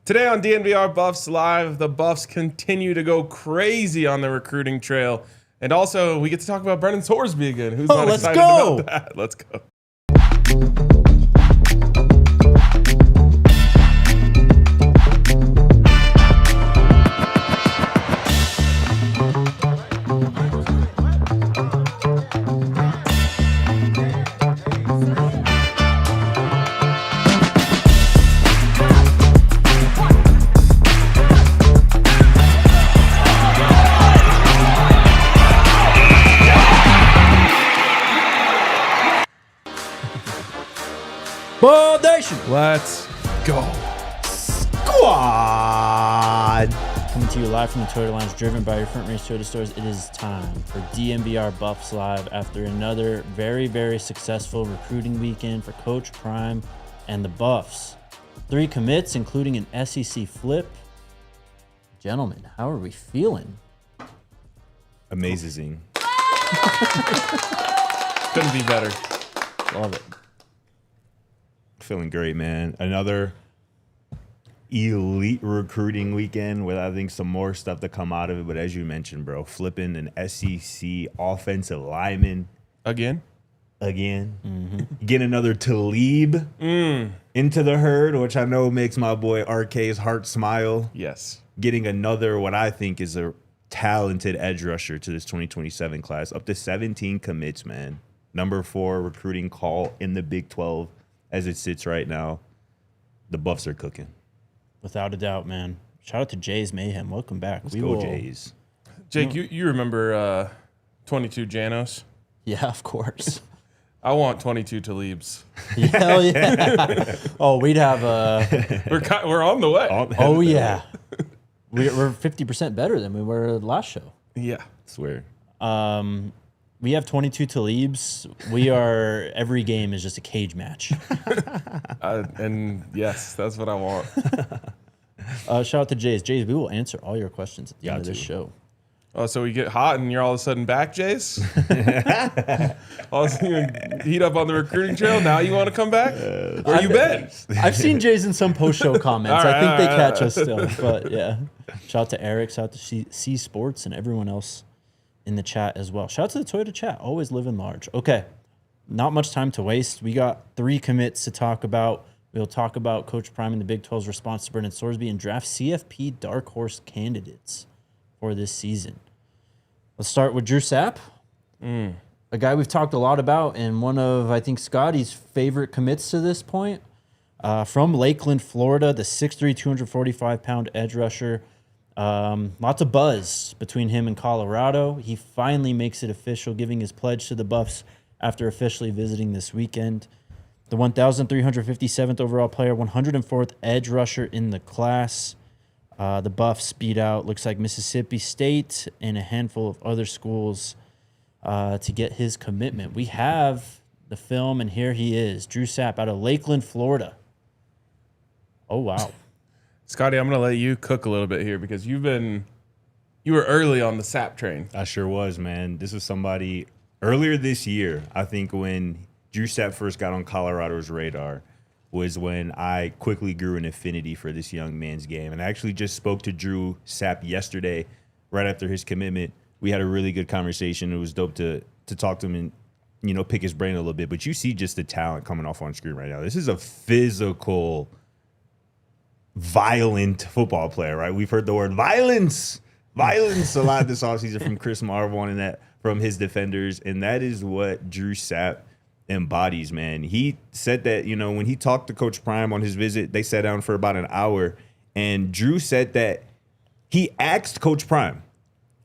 Today on DNVR Buffs Live, the Buffs continue to go crazy on the recruiting trail. And also, we get to talk about Brendan Sorsby again. Who's not excited about that? Let's go. Foundation. Let's go. Squad. Coming to you live from the Toyota Lounge, driven by your front range Toyota stores. It is time for DNVR Buffs Live after another very, very successful recruiting weekend for Coach Prime and the Buffs. 3 commits, including an SEC flip. Gentlemen, how are we feeling? Amazing. Couldn't be better. Love it. Feeling great, man. Another elite recruiting weekend with, I think, some more stuff to come out of it. But as you mentioned, bro, flipping an SEC offensive lineman Again? Getting another Talib into the herd, which I know makes my boy RK's heart smile. Yes. Getting another, what I think is a talented edge rusher to this 2027 class. Up to 17 commits, man. Number 4 recruiting call in the Big 12. As it sits right now, the Buffs are cooking. Without a doubt, man. Shout out to Jay's Mayhem. Welcome back. Let's go, Jays. Jake, you remember 22 Janos? Yeah, of course. I want 22 Talibs. Hell yeah. Oh, we'd have We're on the way. Oh, yeah. We're 50% better than we were last show. Yeah. I swear. We have 22 Talibs. We are, every game is just a cage match. And yes, that's what I want. Shout out to Jays. Jays, we will answer all your questions at the end of this show. Oh, so we get hot and you're all of a sudden back, Jace? All of a sudden you heat up on the recruiting trail. Now you want to come back? Where you been? I've seen Jays in some post-show comments. I think they catch us still. But yeah, shout out to Eric. Shout out to C Sports and everyone else in the chat as well. Shout out to the Toyota chat. Always living large. Okay, not much time to waste. We got 3 commits to talk about. We'll talk about Coach Prime and the Big 12's response to Brendan Sorsby and draft CFP Dark Horse candidates for this season. Let's start with Drew Sapp, a guy we've talked a lot about and one of, I think, Scotty's favorite commits to this point. From Lakeland, Florida, the 6'3", 245-pound edge rusher. Lots of buzz between him and Colorado. He finally makes it official, giving his pledge to the Buffs after officially visiting this weekend. The 1,357th overall player, 104th edge rusher in the class. The Buffs beat out, looks like Mississippi State and a handful of other schools to get his commitment. We have the film, and here he is, Drew Sapp out of Lakeland, Florida. Oh, wow. Scotty, I'm going to let you cook a little bit here because you were early on the Sapp train. I sure was, man. This was somebody earlier this year, I think, when Drew Sapp first got on Colorado's radar, was when I quickly grew an affinity for this young man's game. And I actually just spoke to Drew Sapp yesterday, right after his commitment. We had a really good conversation. It was dope to talk to him and, you know, pick his brain a little bit. But you see just the talent coming off on screen right now. This is a physical, violent football player, right? We've heard the word violence a lot this offseason from Chris Marvon and that from his defenders. And that is what Drew Sapp embodies, man. He said that, you know, when he talked to Coach Prime on his visit, they sat down for about an hour, and Drew said that he asked Coach Prime,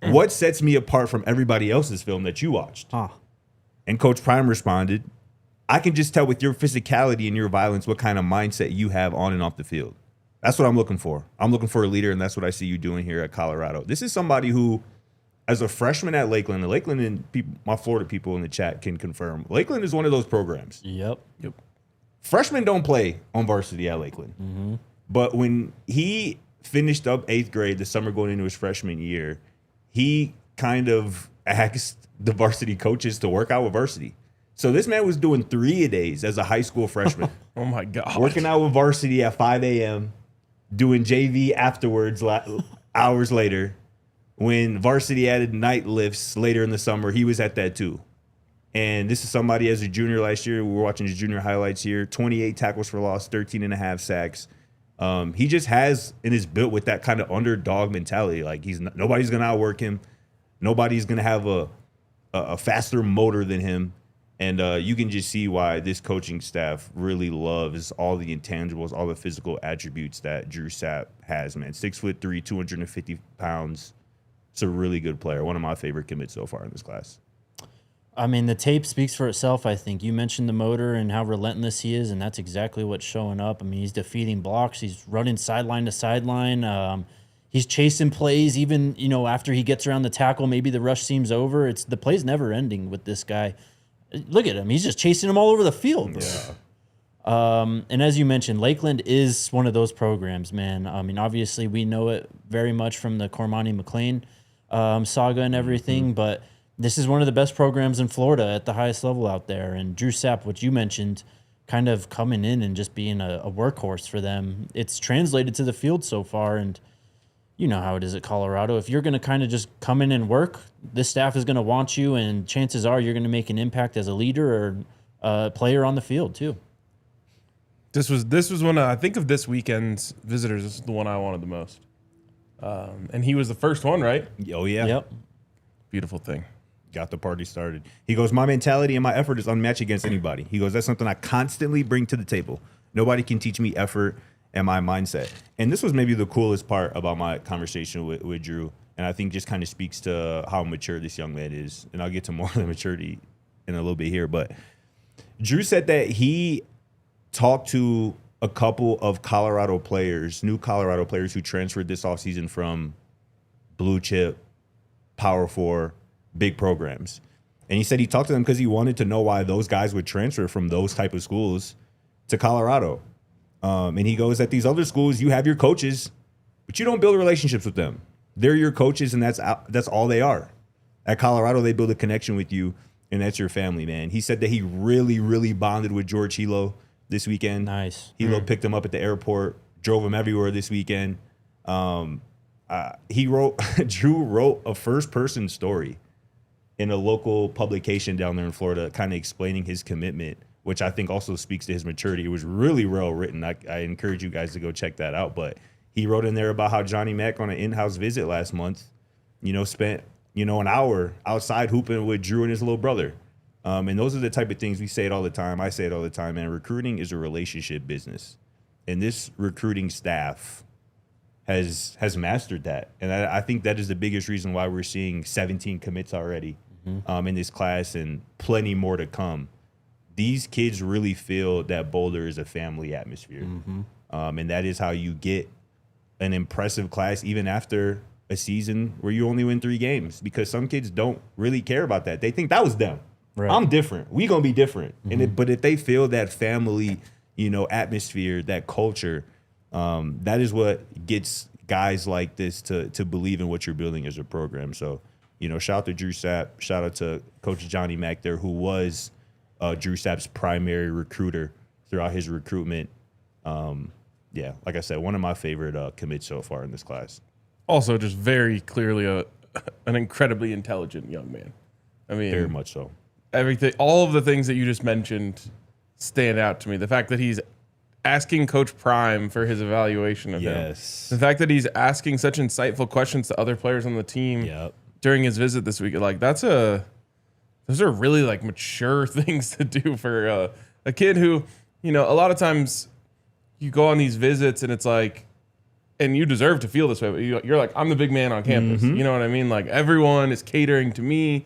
what sets me apart from everybody else's film that you watched? And Coach Prime responded, I can just tell with your physicality and your violence what kind of mindset you have on and off the field. That's what I'm looking for. I'm looking for a leader, and that's what I see you doing here at Colorado. This is somebody who, as a freshman at Lakeland and people, my Florida people in the chat can confirm, Lakeland is one of those programs. Yep. Freshmen don't play on varsity at Lakeland. But when he finished up 8th grade, the summer going into his freshman year, he kind of asked the varsity coaches to work out with varsity. So this man was doing 3-a-days as a high school freshman. Oh, my God. Working out with varsity at 5 a.m., doing JV afterwards hours later. When varsity added night lifts later in the summer, he was at that too. And this is somebody as a junior last year. We were watching his junior highlights here. 28 tackles for loss, 13 and a half sacks. He just has and is built with that kind of underdog mentality. Like nobody's going to outwork him. Nobody's going to have a faster motor than him. And you can just see why this coaching staff really loves all the intangibles, all the physical attributes that Drew Sapp has, man. 6'3", 250 pounds. It's a really good player. One of my favorite commits so far in this class. I mean, the tape speaks for itself, I think. You mentioned the motor and how relentless he is, and that's exactly what's showing up. I mean, he's defeating blocks. He's running sideline to sideline. He's chasing plays even, after he gets around the tackle, maybe the rush seems over. The play's never ending with this guy. Look at him. He's just chasing them all over the field. Yeah. And as you mentioned, Lakeland is one of those programs, man. I mean, obviously we know it very much from the Cormani McLean saga and everything, but this is one of the best programs in Florida at the highest level out there. And Drew Sapp, what you mentioned, kind of coming in and just being a workhorse for them. It's translated to the field so far, and you know how it is at Colorado. If you're going to kind of just come in and work, this staff is going to want you, and chances are you're going to make an impact as a leader or a player on the field too. This was one I think of this weekend's visitors. This is the one I wanted the most, and he was the first one, right? Oh yeah. Yep. Beautiful thing. Got the party started. He goes, my mentality and my effort is unmatched against anybody. He goes, that's something I constantly bring to the table. Nobody can teach me effort and my mindset. And this was maybe the coolest part about my conversation with Drew. And I think just kind of speaks to how mature this young man is. And I'll get to more of the maturity in a little bit here. But Drew said that he talked to a couple of Colorado players, new Colorado players who transferred this offseason from blue chip, Power 4, big programs. And he said he talked to them because he wanted to know why those guys would transfer from those type of schools to Colorado. And he goes, at these other schools, you have your coaches, but you don't build relationships with them. They're your coaches, and that's all they are. At Colorado, they build a connection with you, and that's your family, man. He said that he really, really bonded with George Hilo this weekend. Nice. Hilo picked him up at the airport, drove him everywhere this weekend. Drew wrote a first-person story in a local publication down there in Florida, kind of explaining his commitment, which I think also speaks to his maturity. It was really well written. I encourage you guys to go check that out. But he wrote in there about how Johnny Mack on an in-house visit last month, spent, an hour outside hooping with Drew and his little brother. And those are the type of things we say it all the time. I say it all the time, man. Recruiting is a relationship business. And this recruiting staff has mastered that. And I think that is the biggest reason why we're seeing 17 commits already in this class and plenty more to come. These kids really feel that Boulder is a family atmosphere. And that is how you get an impressive class even after a season where you only win 3 games, because some kids don't really care about that. They think that was them. Right. I'm different. We gonna be different. But if they feel that family, atmosphere, that culture, that is what gets guys like this to believe in what you're building as a program. So, shout out to Drew Sapp. Shout out to Coach Johnny Mack there, who was Drew Sapp's primary recruiter throughout his recruitment. Yeah, like I said, one of my favorite commits so far in this class. Also, just very clearly an incredibly intelligent young man. I mean, very much so. Everything, all of the things that you just mentioned stand out to me. The fact that he's asking Coach Prime for his evaluation of him. The fact that he's asking such insightful questions to other players on the team during his visit this week. Like, those are really like mature things to do for a kid who, a lot of times you go on these visits and it's like, and you deserve to feel this way, but you're like, I'm the big man on campus. You know what I mean? Like, everyone is catering to me,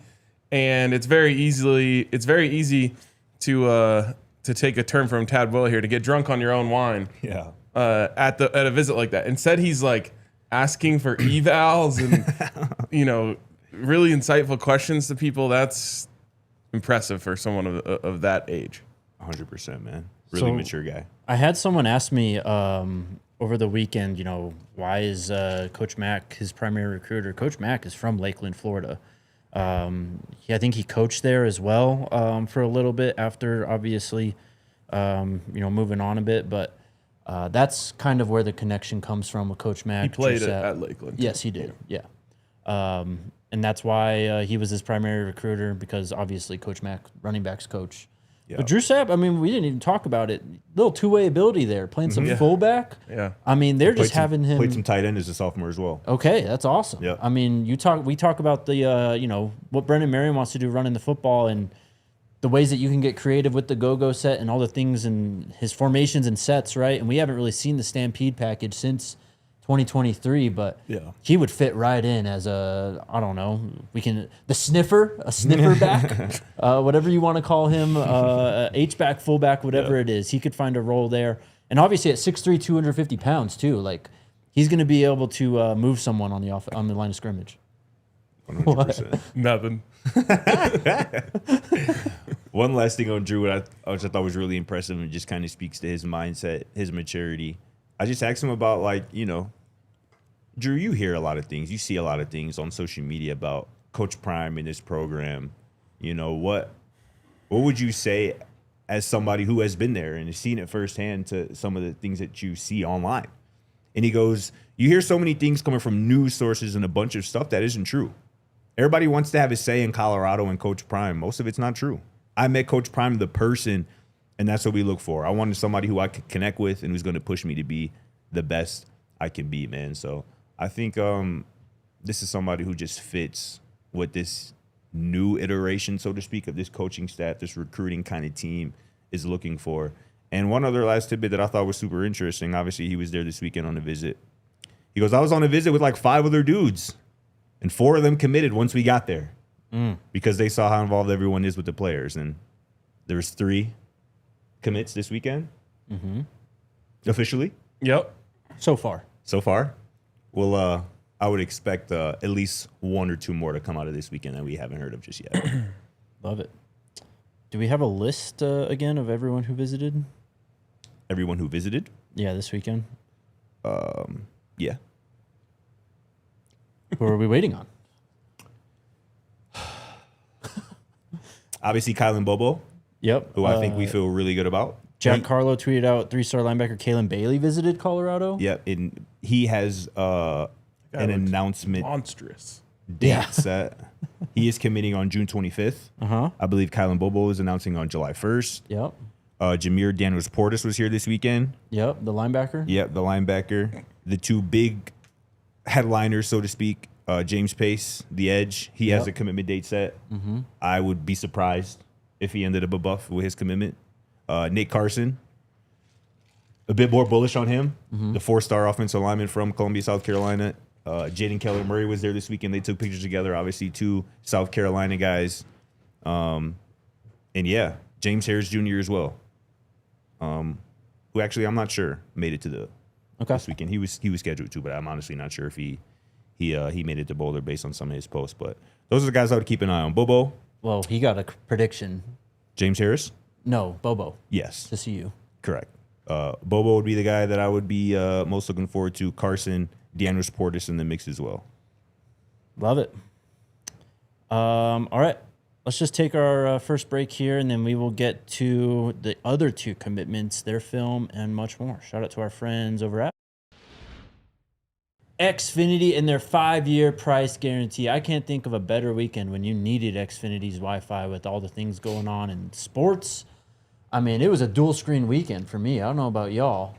and it's very easy to take a term from Tad Boyle here, to get drunk on your own wine. Yeah. At a visit like that. Instead, he's like asking for evals and really insightful questions to people. That's impressive for someone of that age. 100%, man. Really mature guy. I had someone ask me over the weekend, why is Coach Mack his primary recruiter? Coach Mack is from Lakeland, Florida. I think he coached there as well for a little bit after, obviously, moving on a bit. But That's kind of where the connection comes from with Coach Mack. He played at Lakeland. Yes, he did. Yeah. And that's why he was his primary recruiter, because obviously Coach Mack, running backs coach. Yeah. But Drew Sapp, I mean, we didn't even talk about it. Little two-way ability there, playing some fullback. Yeah. I mean, they're just having him. Played some tight end as a sophomore as well. Okay, that's awesome. Yeah. I mean, we talk about the, what Brendan Marion wants to do running the football and the ways that you can get creative with the go-go set and all the things and his formations and sets, right? And we haven't really seen the Stampede package since 2023, but he would fit right in as a sniffer back, whatever you want to call him, H-back, fullback, whatever it is. He could find a role there. And obviously at 6'3", 250 pounds too, like he's going to be able to move someone on the line of scrimmage. 100%. Nothing. One last thing on Drew, which I thought was really impressive and just kind of speaks to his mindset, his maturity. I just asked him about, Drew, you hear a lot of things. You see a lot of things on social media about Coach Prime and this program. What would you say as somebody who has been there and has seen it firsthand to some of the things that you see online? And he goes, you hear so many things coming from news sources and a bunch of stuff that isn't true. Everybody wants to have a say in Colorado and Coach Prime. Most of it's not true. I met Coach Prime, the person, and that's what we look for. I wanted somebody who I could connect with and who's going to push me to be the best I can be, man. So I think this is somebody who just fits what this new iteration, so to speak, of this coaching staff, this recruiting kind of team is looking for. And one other last tidbit that I thought was super interesting. Obviously, he was there this weekend on a visit. He goes, I was on a visit with 5 other dudes, and 4 of them committed once we got there because they saw how involved everyone is with the players. And there was 3 commits this weekend, officially. Yep. So far. Well, I would expect at least 1 or 2 more to come out of this weekend that we haven't heard of just yet. Love it. Do we have a list again of everyone who visited? Everyone who visited? Yeah, this weekend. Yeah. Who are we waiting on? Obviously, Kylan Bobo. Yep. Who I think we feel really good about. Jack Carlo tweeted out 3-star linebacker Kalen Bailey visited Colorado. Yeah, and he has an announcement monstrous date set. He is committing on June 25th. I believe Kylan Bobo is announcing on July 1st. Yep. Jameer Daniels-Portis was here this weekend. Yep, the linebacker. Yep, the linebacker. The 2 big headliners, so to speak, James Pace, the edge. He has a commitment date set. I would be surprised if he ended up a Buff with his commitment. Nate Carson, a bit more bullish on him. The 4-star offensive lineman from Columbia, South Carolina. Jaden Keller Murray was there this weekend. They took pictures together. Obviously, 2 South Carolina guys. And yeah, James Harris Jr. as well. Who actually, I'm not sure, made it to this weekend. He was scheduled to, but I'm honestly not sure if he made it to Boulder based on some of his posts. But those are the guys I would keep an eye on. Bobo. Well, he got a prediction. James Harris? No, Bobo. Yes. To see you. Correct. Bobo would be the guy that I would be most looking forward to. Carson, Daniels-Portis in the mix as well. Love it. All right. Let's just take our first break here, and then we will get to the other 2 commitments, their film, and much more. Shout out to our friends over at Xfinity and their 5-year price guarantee. I can't think of a better weekend when you needed Xfinity's Wi-Fi with all the things going on in sports. I mean, it was a dual screen weekend for me. I don't know about y'all,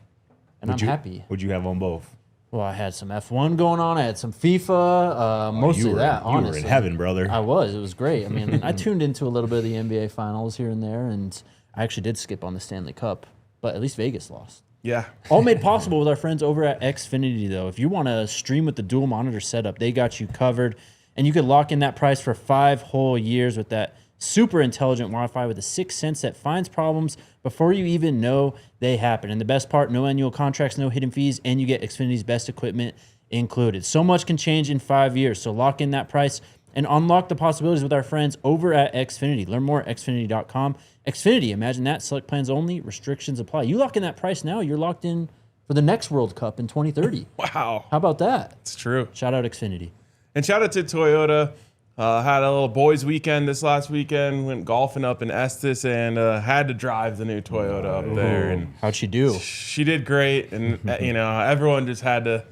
and I'm happy. What'd you have on both? Well, I had some F1 going on. I had some FIFA, mostly that, honestly. You were in heaven, brother. I was. It was great. I mean, I tuned into a little bit of the NBA Finals here and there, and I actually did skip on the Stanley Cup, but at least Vegas lost. Yeah. All made possible with our friends over at Xfinity, though. If you want to stream with the dual monitor setup, they got you covered, and you could lock in that price for 5 whole years with that super intelligent Wi-Fi with a 6th sense that finds problems before you even know they happen. And the best part, no annual contracts, no hidden fees, and you get Xfinity's best equipment included. So much can change in 5 years. So lock in that price and unlock the possibilities with our friends over at Xfinity. Learn more at Xfinity.com. Xfinity, imagine that. Select plans only. Restrictions apply. You lock in that price now, you're locked in for the next World Cup in 2030. Wow. How about that? It's true. Shout out Xfinity. And shout out to Toyota. Had a little boys' weekend this last weekend. Went golfing up in Estes and had to drive the new Toyota up there. And how'd she do? She did great, and everyone just had to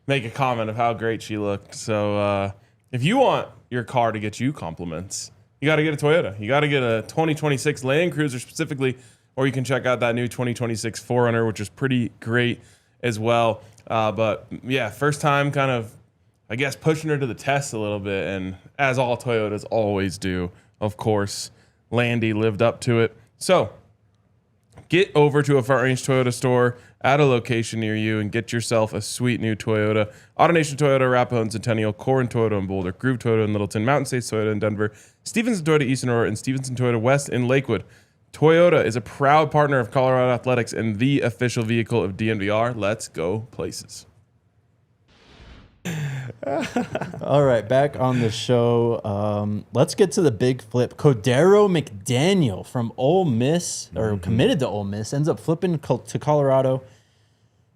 make a comment of how great she looked. So if you want your car to get you compliments, you got to get a Toyota. You got to get a 2026 Land Cruiser specifically, or you can check out that new 2026 4Runner, which is pretty great as well. But yeah, first time kind of, I guess, pushing her to the test a little bit. And as all Toyotas always do, of course, Landy lived up to it. So get over to a Front Range Toyota store at a location near you and get yourself a sweet new Toyota. AutoNation Toyota, Arapahoe and Centennial, Corin Toyota in Boulder, Groove Toyota in Littleton, Mountain States Toyota in Denver, Stevenson Toyota East Aurora, and Stevenson Toyota West in Lakewood. Toyota is a proud partner of Colorado Athletics and the official vehicle of DNVR. Let's go places. All right, back on the show. Let's get to the big flip. Coderro McDaniel from Ole Miss, or committed to Ole Miss, ends up flipping to Colorado.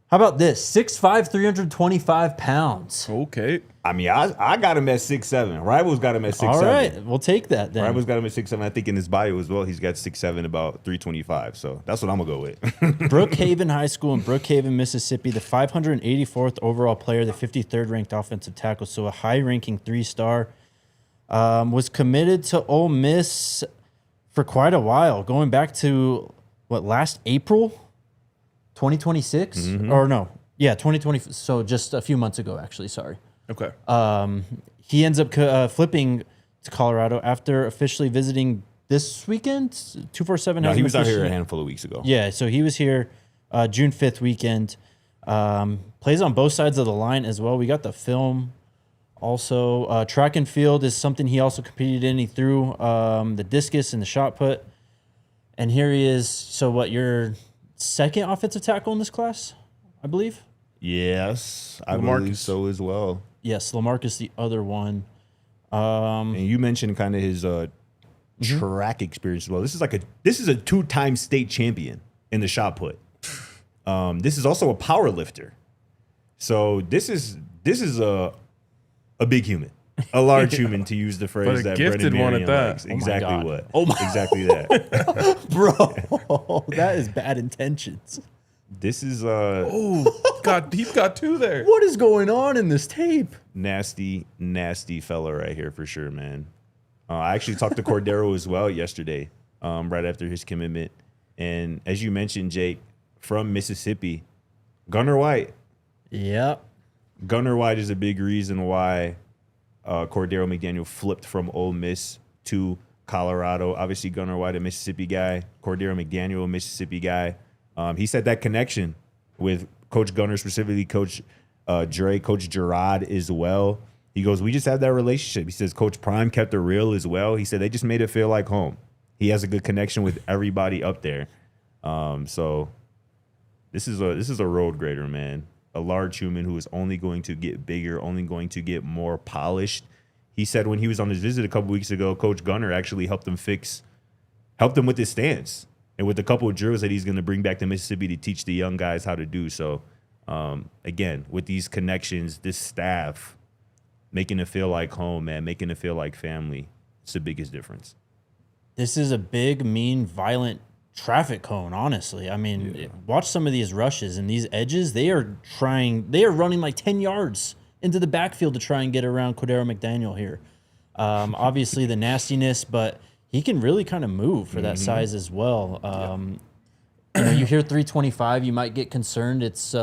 How about this? 6'5", 325 pounds. Okay. I mean, I got him at 6'7". Rivals got him at 6'7". All right, we'll take that then. Rivals got him at 6'7". I think in his bio as well, he's got 6'7", about 325. So that's what I'm going to go with. Brookhaven High School in Brookhaven, Mississippi, the 584th overall player, the 53rd ranked offensive tackle, so a high-ranking 3-star. Was committed to Ole Miss for quite a while, going back to, last April? 2026? Or no. Yeah, 2020. So just a few months ago, actually. Sorry. Okay. He ends up flipping to Colorado after officially visiting this weekend. 247. No, he was out here a handful of weeks ago. Yeah, so he was here June 5th weekend. Plays on both sides of the line as well. We got the film. Also, track and field is something he also competed in. He threw the discus and the shot put. And here he is. So what, your second offensive tackle in this class, I believe? Yes, I believe so as well. Yes, Lamarcus the other one. And you mentioned kind of his track experience as well. This is a 2-time state champion in the shot put. This is also a power lifter. So this is a big human, a large human, to use the phrase that gifted Brendan one at that. likes. Exactly what? Exactly that, bro. That is bad intentions. This is God, he's got two there. What is going on in this tape? Nasty fella right here for sure, man. I actually talked to Coderro as well yesterday, right after his commitment. And as you mentioned, Jake, from Mississippi, Gunnar White. Yep. Gunnar White is a big reason why Coderro McDaniel flipped from Ole Miss to Colorado. Obviously, Gunnar White, a Mississippi guy. Coderro McDaniel, a Mississippi guy. He said that connection with Coach Gunnar, specifically Coach Dre, Coach Gerard as well. He goes, we just have that relationship. He says Coach Prime kept it real as well. He said they just made it feel like home. He has a good connection with everybody up there. So this is a road grader, man. A large human who is only going to get bigger, only going to get more polished. He said when he was on his visit a couple weeks ago, Coach Gunnar actually helped him with his stance and with a couple of drills that he's going to bring back to Mississippi to teach the young guys how to do. So, again, with these connections, this staff, making it feel like home, man, making it feel like family, it's the biggest difference. This is a big, mean, violent traffic cone, honestly. I mean, watch some of these rushes and these edges. They are running like 10 yards into the backfield to try and get around Coderro McDaniel here. Obviously, the nastiness, but he can really kind of move for that size as well. You hear 325, you might get concerned. It's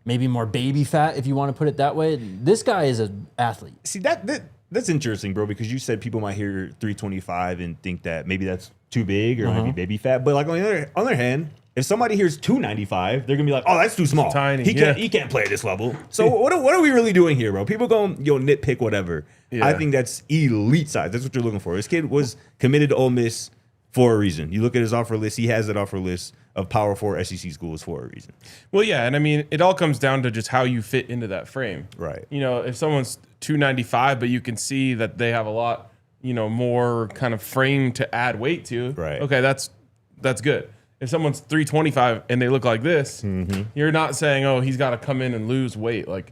maybe more baby fat, if you want to put it that way. This guy is an athlete. See, that's interesting, bro, because you said people might hear 325 and think that maybe that's too big or maybe baby fat. But like on the other hand, if somebody hears 295, they're gonna be like, "Oh, that's too small. Tiny. He can't play at this level." So what are we really doing here, bro? People go nitpick whatever. Yeah. I think that's elite size. That's what you're looking for. This kid was committed to Ole Miss for a reason. You look at his offer list; he has that offer list of Power 4 SEC schools for a reason. Well, yeah, and I mean, it all comes down to just how you fit into that frame. Right. If someone's 295, but you can see that they have a lot, more kind of frame to add weight to. Right. Okay, that's good. If someone's 325 and they look like this, you're not saying, oh, he's got to come in and lose weight. Like,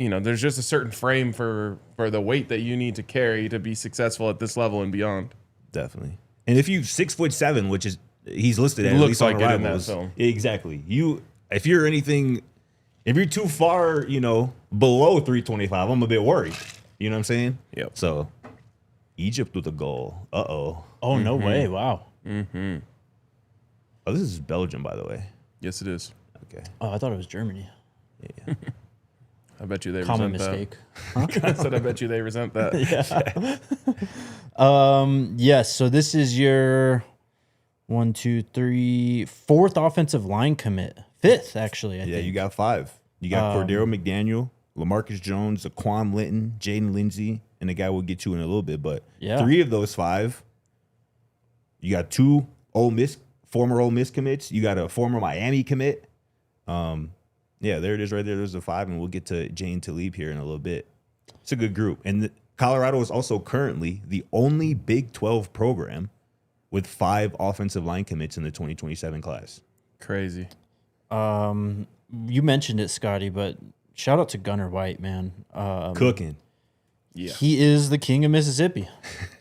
there's just a certain frame for the weight that you need to carry to be successful at this level and beyond. Definitely. And if you 6'7", which is he's listed at looks least on like it in that Rivals, film. Exactly. If you're too far, below 325, I'm a bit worried. You know what I'm saying? Yep. So Egypt with a goal. Uh-oh. Oh, no way. Wow. Mm-hmm. Oh, this is Belgium, by the way. Yes, it is. Okay. Oh, I thought it was Germany. Yeah. I bet you they Common resent mistake. that. I said I bet you they resent that. Yes, so this is your 1, 2, 3, fourth offensive line commit. Fifth, actually, I think. You got 5. You got Coderro McDaniel, LaMarcus Jones, Zaquan Linton, Jaden Lindsay, and the guy we'll get to in a little bit. But 3 of those 5, you got 2 former Ole Miss commits. You got a former Miami commit. There it is right there. There's the 5, and we'll get to Jayin Talib here in a little bit. It's a good group. And Colorado is also currently the only Big 12 program with 5 offensive line commits in the 2027 class. Crazy. You mentioned it, Scotty, but shout out to Gunnar White, man. Cooking. Yeah. He is the king of Mississippi.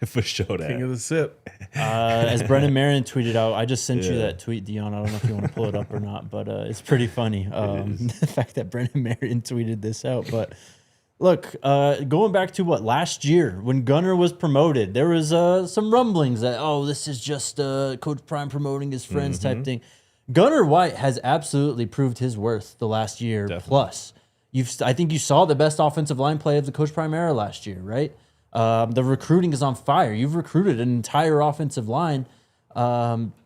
For sure. King of the sip. As Brendan Marion tweeted out, I just sent you that tweet, Dion. I don't know if you want to pull it up or not, but it's pretty funny. The fact that Brendan Marion tweeted this out. But look, going back to last year when Gunnar was promoted, there was some rumblings that, this is just Coach Prime promoting his friends type thing. Gunnar White has absolutely proved his worth the last year plus. I think you saw the best offensive line play of the Coach Prime era last year, right? The recruiting is on fire. You've recruited an entire offensive line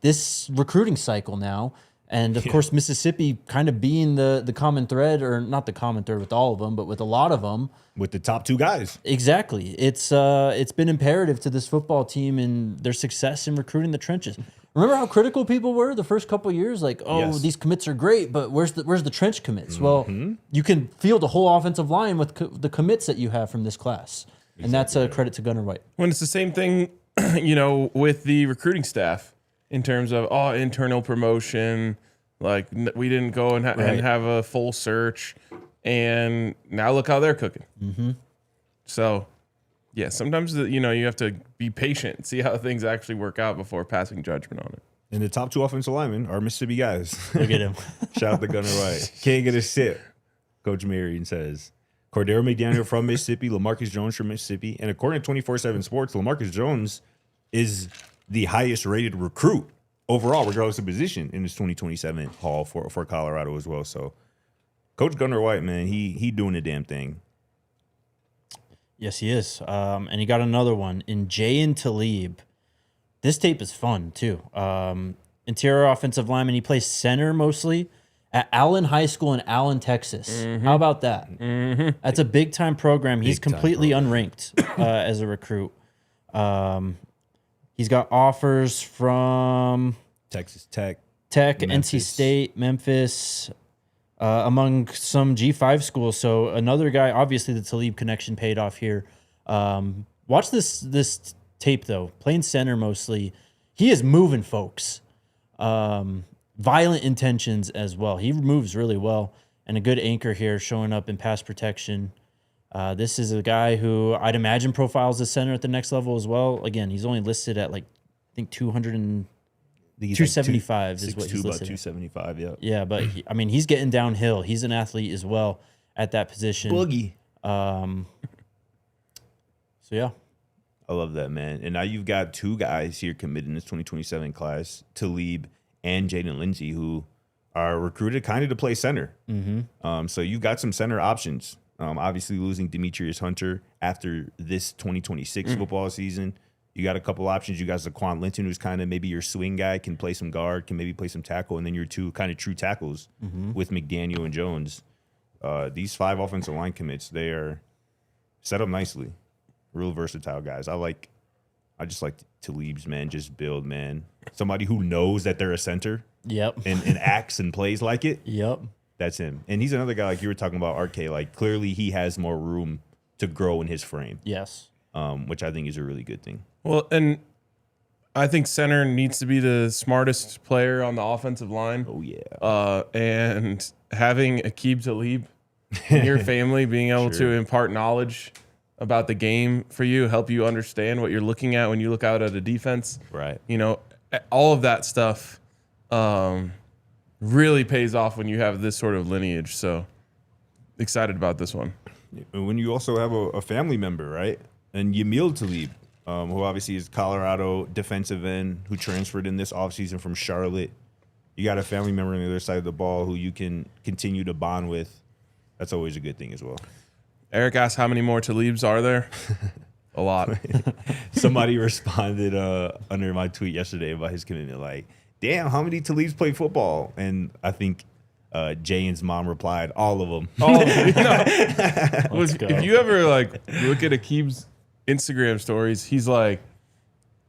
this recruiting cycle now. And, of course, Mississippi kind of being the common thread, or not the common thread with all of them, but with a lot of them. With the top 2 guys. Exactly. It's been imperative to this football team and their success in recruiting the trenches. Remember how critical people were the first couple of years? Like, these commits are great, but where's the trench commits? Well, you can field a whole offensive line with the commits that you have from this class. And that's a credit to Gunnar White. When it's the same thing, with the recruiting staff in terms of internal promotion, like we didn't go and have a full search, and now look how they're cooking. Mm-hmm. So, yeah, sometimes you have to be patient and see how things actually work out before passing judgment on it. And the top 2 offensive linemen are Mississippi guys. Look at him. Shout out to Gunnar White. Can't get a sip, Coach Marion says. Coderro McDaniel from Mississippi, LaMarcus Jones from Mississippi. And according to 24/7 Sports, LaMarcus Jones is the highest rated recruit overall, regardless of position, in this 2027 haul for Colorado as well. So Coach Gunnar White, man, he doing the damn thing. Yes, he is. And he got another one in Jayin Talib. This tape is fun, too. Interior offensive lineman. He plays center mostly at Allen High School in Allen, Texas. Mm-hmm. How about that? Mm-hmm. That's a big-time program. He's completely unranked as a recruit. He's got offers from Texas Tech, Memphis. NC State, Memphis, among some G5 schools. So another guy, obviously the Talib connection paid off here. Watch this tape, though. Playing center mostly. He is moving folks. Violent intentions as well. He moves really well. And a good anchor here showing up in pass protection. This is a guy who I'd imagine profiles the center at the next level as well. Again, he's only listed at I think 275 is what he's listed. 275, yeah. Yeah, but he's getting downhill. He's an athlete as well at that position. Boogie. So yeah. I love that, man. And now you've got 2 guys here committed in this 2027 class, Talib and Jaden Lindsay, who are recruited kind of to play center. Mm-hmm. So you've got some center options. Obviously losing Demetrius Hunter after this 2026 football season. You got a couple options. You got Zaquan Linton, who's kind of maybe your swing guy, can play some guard, can maybe play some tackle, and then your 2 kind of true tackles with McDaniel and Jones. These 5 offensive line commits, they are set up nicely. Real versatile guys. I just like Talib's, man. Just build, man. Somebody who knows that they're a center. Yep. And acts and plays like it. Yep. That's him. And he's another guy, like you were talking about, RK. Like, clearly he has more room to grow in his frame. Yes. Which I think is a really good thing. Well, and I think center needs to be the smartest player on the offensive line. Oh, yeah. And having Aqib Talib in your family, being able to impart knowledge about the game for you, help you understand what you're looking at when you look out at a defense. Right. You know, all of that stuff really pays off when you have this sort of lineage. So excited about this one. When you also have a family member, right? And Jayin Talib, who obviously is Colorado defensive end, who transferred in this offseason from Charlotte. You got a family member on the other side of the ball who you can continue to bond with. That's always a good thing as well. Eric asked, how many more Talibs are there? A lot. Somebody responded under my tweet yesterday about his commitment, like, damn, how many Talibs play football? And I think Jayin's mom replied, all of them. Oh, if you ever like look at Akib's Instagram stories, he's like,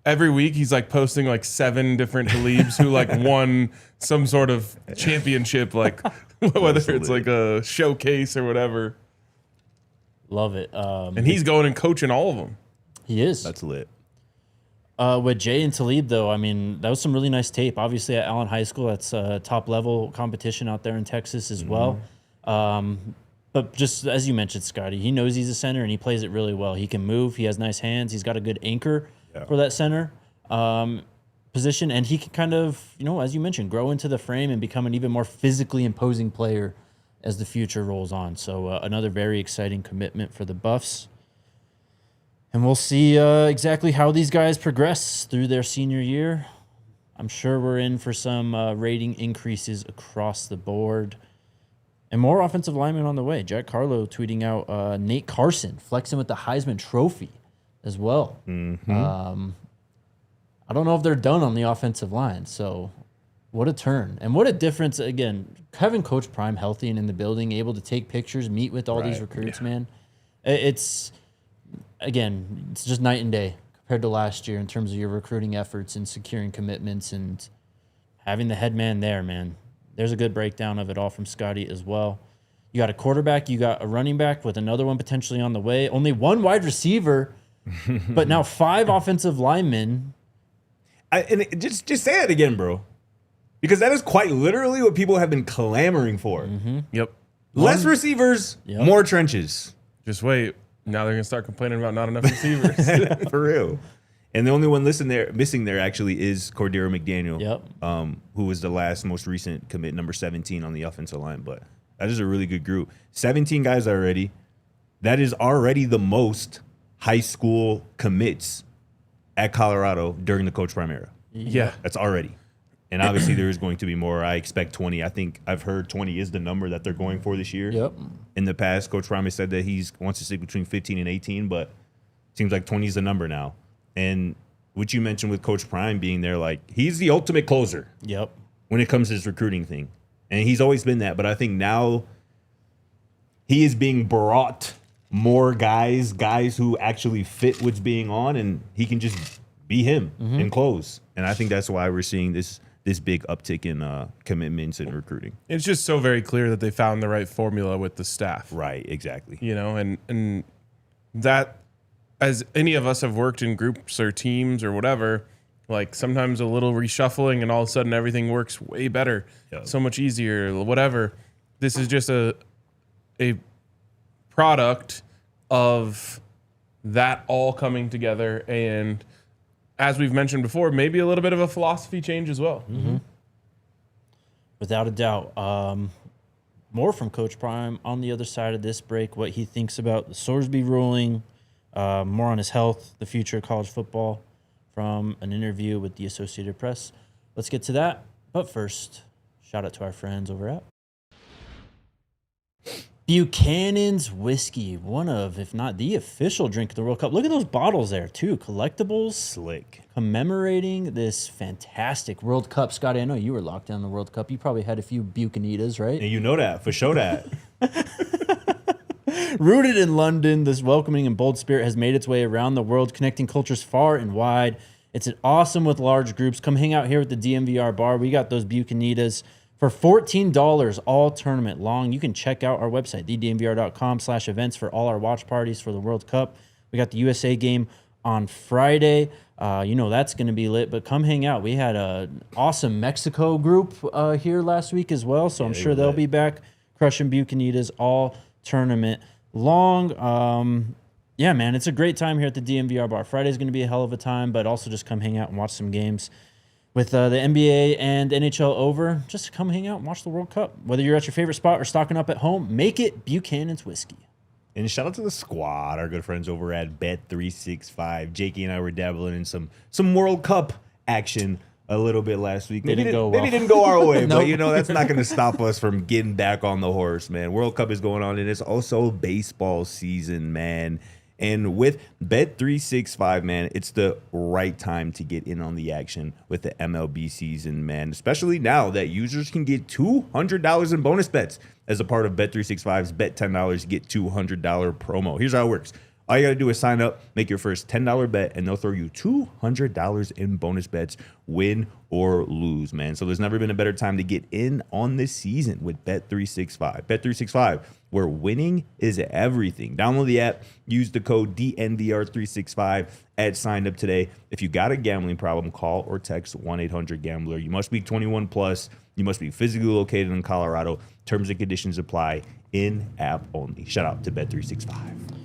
every week he's like posting like 7 different Talibs who like won some sort of championship, like whether it's like a showcase or whatever. Love it. And he's going and coaching all of them. He is. That's lit. With Jayin Talib, though, I mean, that was some really nice tape. Obviously, at Allen High School, that's top-level competition out there in Texas as well. But just as you mentioned, Scotty, he knows he's a center, and he plays it really well. He can move. He has nice hands. He's got a good anchor for that center position. And he can kind of, as you mentioned, grow into the frame and become an even more physically imposing player as the future rolls on. So another very exciting commitment for the Buffs. And we'll see exactly how these guys progress through their senior year. I'm sure we're in for some rating increases across the board. And more offensive linemen on the way. Jack Carlo tweeting out Nate Carson flexing with the Heisman Trophy as well. I don't know if they're done on the offensive line. So what a turn. And what a difference, again, having Coach Prime healthy and in the building, able to take pictures, meet with all these recruits, man. It's just night and day compared to last year in terms of your recruiting efforts and securing commitments and having the head man there, man. There's a good breakdown of it all from Scotty as well. You got a quarterback, you got a running back with another one potentially on the way. Only one wide receiver, but now 5 offensive linemen. Just say it again, bro. Because that is quite literally what people have been clamoring for. Yep. Less receivers, more trenches. Just wait. Now they're going to start complaining about not enough receivers. For real. And the only one missing there actually is Coderro McDaniel, who was the most recent commit, number 17 on the offensive line. But that is a really good group. 17 guys already. That is already the most high school commits at Colorado during the Coach Prime era. Yeah. That's already. And obviously there is going to be more. I expect 20. I think I've heard 20 is the number that they're going for this year. Yep. In the past, Coach Prime has said that he wants to stick between 15 and 18, but it seems like 20 is the number now. And what you mentioned with Coach Prime being there, like, he's the ultimate closer. Yep. When it comes to his recruiting thing. And he's always been that. But I think now he is being brought more guys who actually fit what's being on, and he can just be him and close. And I think that's why we're seeing this big uptick in commitments and recruiting. It's just so very clear that they found the right formula with the staff. Right, exactly. And that, as any of us have worked in groups or teams or whatever, like sometimes a little reshuffling and all of a sudden everything works way better, so much easier, whatever. This is just a product of that all coming together, and as we've mentioned before, maybe a little bit of a philosophy change as well. Without a doubt. More from Coach Prime on the other side of this break, what he thinks about the Sorsby ruling, more on his health, the future of college football from an interview with the Associated Press. Let's get to that. But first, shout out to our friends over at Buchanan's Whiskey, one of, if not the official drink of the World Cup. Look at those bottles there, too. Collectibles. Slick. Commemorating this fantastic World Cup. Scotty, I know you were locked down in the World Cup. You probably had a few Bucanitas, right? And you know that, for sure that. Rooted in London, this welcoming and bold spirit has made its way around the world, connecting cultures far and wide. It's awesome with large groups. Come hang out here at the DNVR bar. We got those Bucanitas for $14 all tournament long. You can check out our website, thednvr.com/events, for all our watch parties for the World Cup. We got the USA game on Friday. That's going to be lit, but come hang out. We had an awesome Mexico group here last week as well, so I'm sure they'll be back. crushing Bucanitas all tournament long. Yeah, man, it's a great time here at the DNVR bar. Friday's going to be a hell of a time, but also just come hang out and watch some games. With the NBA and NHL over, just come hang out and watch the World Cup. Whether you're at your favorite spot or stocking up at home, make it Buchanan's Whiskey. And shout out to the squad, our good friends over at Bet365. Jakey and I were dabbling in some World Cup action a little bit last week. Maybe didn't go our way, Nope. but that's not going to stop us from getting back on the horse, man. World Cup is going on, and it's also baseball season, man. And with Bet365, man, it's the right time to get in on the action with the MLB season, man. Especially now that users can get $200 in bonus bets as a part of Bet365's Bet $10, get $200 promo. Here's how it works. All you got to do is sign up, make your first $10 bet, and they'll throw you $200 in bonus bets, win or lose, man. So there's never been a better time to get in on this season with Bet365. Bet365, where winning is everything. Download the app, use the code DNVR365 at sign up today. If you got a gambling problem, call or text 1-800-GAMBLER. You must be 21 plus. You must be physically located in Colorado. Terms and conditions apply. In-app only. Shout out to Bet365.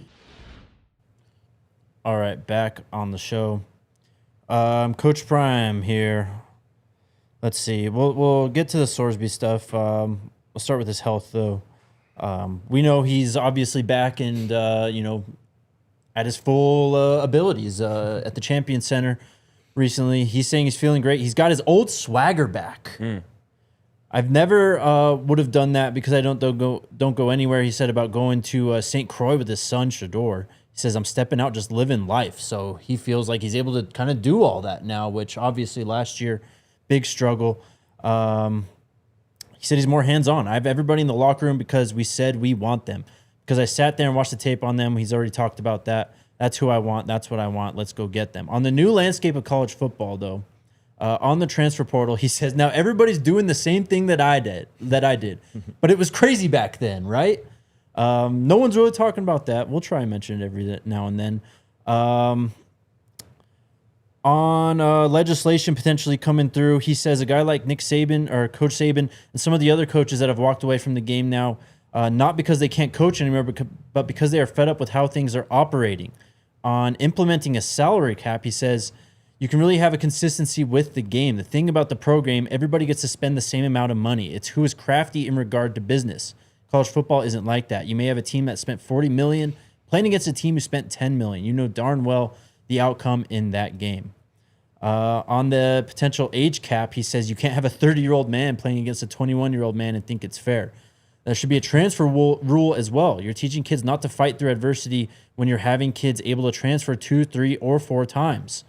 All right, back on the show. Coach Prime here. Let's see. We'll get to the Sorsby stuff. We'll start with his health, though. We know he's obviously back and, at his full abilities at the Champion Center recently. He's saying he's feeling great. He's got his old swagger back. I've never would have done that because I don't go anywhere. He said about going to St. Croix with his son, Shador. He says, I'm stepping out, just living life. So he feels like he's able to kind of do all that now, which obviously last year, big struggle. He said he's more hands-on. I have everybody in the locker room because we said we want them. Because I sat there and watched the tape on them. He's already talked about that. That's who I want. That's what I want. Let's go get them. On the new landscape of college football, though, on the transfer portal, he says, now everybody's doing the same thing that I did. But it was crazy back then, right? No one's really talking about that. We'll try and mention it every now and then. On legislation potentially coming through, he says a guy like Nick Saban or Coach Saban and some of the other coaches that have walked away from the game now, not because they can't coach anymore, but because they are fed up with how things are operating. On implementing a salary cap, he says you can really have a consistency with the game. The thing about the program, everybody gets to spend the same amount of money. It's who is crafty in regard to business. College football isn't like that. You may have a team that spent $40 million playing against a team who spent $10 million. You know darn well the outcome in that game. On the potential age cap, he says you can't have a 30-year-old man playing against a 21-year-old man and think it's fair. There should be a transfer rule as well. You're teaching kids not to fight through adversity when you're having kids able to transfer 2, 3, or 4 times.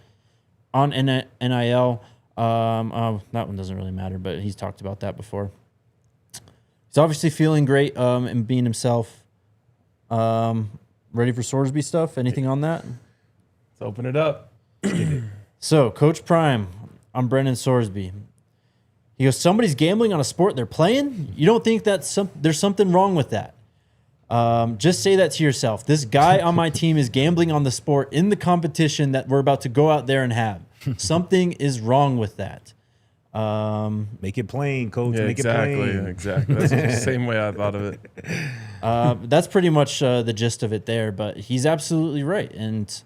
On NIL, that one doesn't really matter, but he's talked about that before. He's obviously feeling great and being himself. Ready for Sorsby stuff? Anything on that? Let's open it up. So, Coach Prime, I'm Brendan Sorsby. He goes, somebody's gambling on a sport they're playing? You don't think there's something wrong with that? Just say that to yourself. This guy on my team is gambling on the sport in the competition that we're about to go out there and have. Something is wrong with that. Make it plain, Coach. Yeah, Make exactly, it plain. exactly. That's the same way I thought of it. That's pretty much the gist of it there, but he's absolutely right. And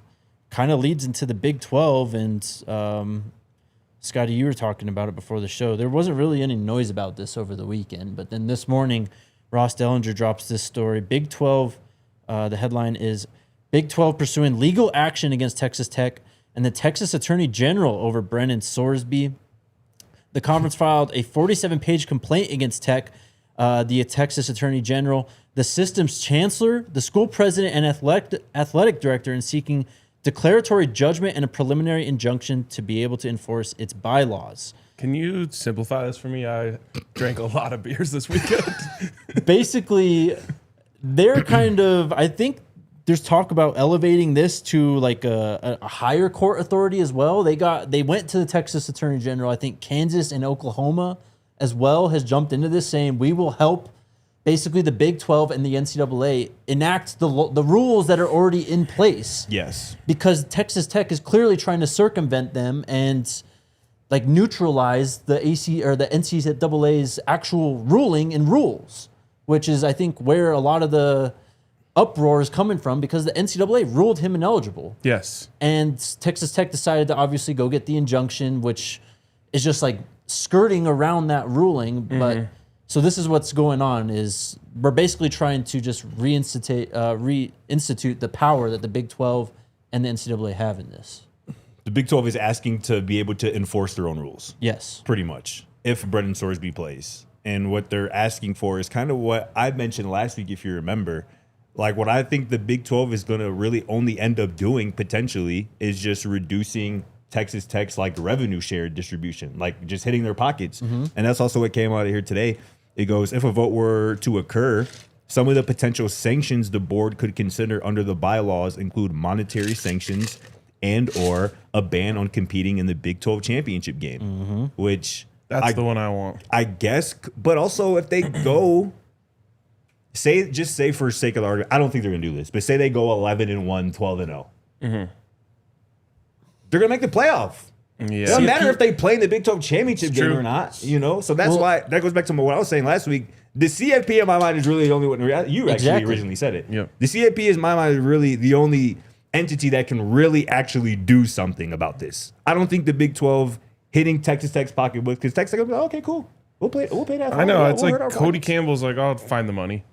kind of leads into the Big 12. And Scotty, you were talking about it before the show. There wasn't really any noise about this over the weekend, but then this morning, Ross Dellinger drops this story. Big 12, the headline is Big 12 pursuing legal action against Texas Tech and the Texas Attorney General over Brendan Sorsby. The conference filed a 47-page complaint against Tech, the Texas Attorney General, the system's chancellor, the school president, and athletic director in seeking declaratory judgment and a preliminary injunction to be able to enforce its bylaws. Can you simplify this for me? I drank a lot of beers this weekend. Basically, they're kind of, I think there's talk about elevating this to like a higher court authority as well. They went to the Texas Attorney General. I think Kansas and Oklahoma as well has jumped into this saying we will help basically the Big 12 and the NCAA enact the rules that are already in place. Yes. Because Texas Tech is clearly trying to circumvent them and like neutralize the AC or the NCAA's actual ruling and rules. which is, I think, where a lot of the uproar is coming from because the NCAA ruled him ineligible. Yes. And Texas Tech decided to obviously go get the injunction, which is just like skirting around that ruling. But so this is what's going on is we're basically trying to just reinstitute the power that the Big 12 and the NCAA have in this. The Big 12 is asking to be able to enforce their own rules. Yes. Pretty much. If Brendan Sorsby plays. And what they're asking for is kind of what I mentioned last week, if you remember. Like, what I think the Big 12 is going to really only end up doing, potentially, is just reducing Texas Tech's, like, revenue share distribution. Like, just hitting their pockets. And that's also what came out of here today. It goes, if a vote were to occur, some of the potential sanctions the board could consider under the bylaws include monetary sanctions and or a ban on competing in the Big 12 championship game, which... That's the one I want. I guess. But also, if they go... Just say for sake of the argument, I don't think they're going to do this, but say they go 11-1, 12-0. They're going to make the playoff. Yeah. It doesn't matter if they play in the Big 12 championship game or not, you know? So that's why, that goes back to what I was saying last week. The CFP in my mind is really the only one, you actually originally said it. Yep. The CFP in my mind is really the only entity that can really actually do something about this. I don't think the Big 12 hitting Texas Tech's pocketbook, because Texas Tech will be like, okay, cool. We'll pay that. I know. It's like Cody Campbell's like, I'll find the money.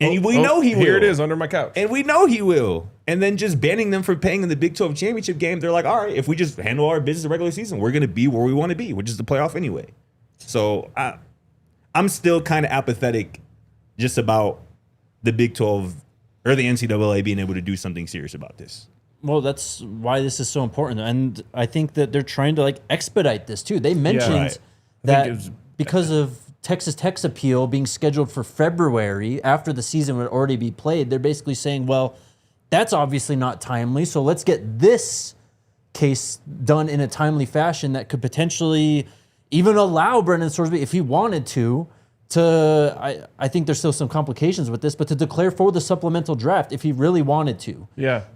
And we know he will. Here it is under my couch. And we know he will. And then just banning them for paying in the Big 12 championship game, they're like, all right, if we just handle our business the regular season, we're going to be where we want to be, which is the playoff anyway. So I'm still kind of apathetic just about the Big 12 or the NCAA being able to do something serious about this. Well, that's why this is so important. And I think that they're trying to like expedite this too. They mentioned that because of Texas Tech's appeal being scheduled for February after the season would already be played, they're basically saying, well, that's obviously not timely. So let's get this case done in a timely fashion that could potentially even allow Brendan Sorsby, if he wanted to I think there's still some complications with this, but to declare for the supplemental draft if he really wanted to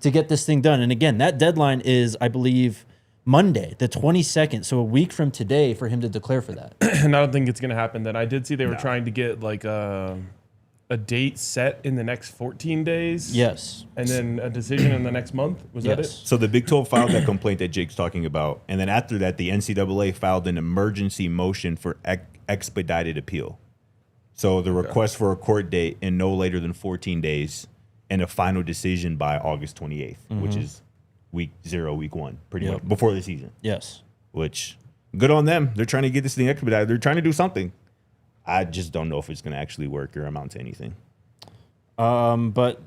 get this thing done. And again, that deadline is, I believe, Monday, the 22nd, so a week from today for him to declare for that. And I don't think it's going to happen then. I did see they were trying to get like a date set in the next 14 days. Yes. And then a decision in the next month. Was that it? So the Big 12 filed that complaint that Jake's talking about. And then after that, the NCAA filed an emergency motion for expedited appeal. So the request for a court date in no later than 14 days and a final decision by August 28th, which is week 1, pretty much before the season. Yes. Which, good on them. They're trying to get this thing expedited. They're trying to do something. I just don't know if it's going to actually work or amount to anything. But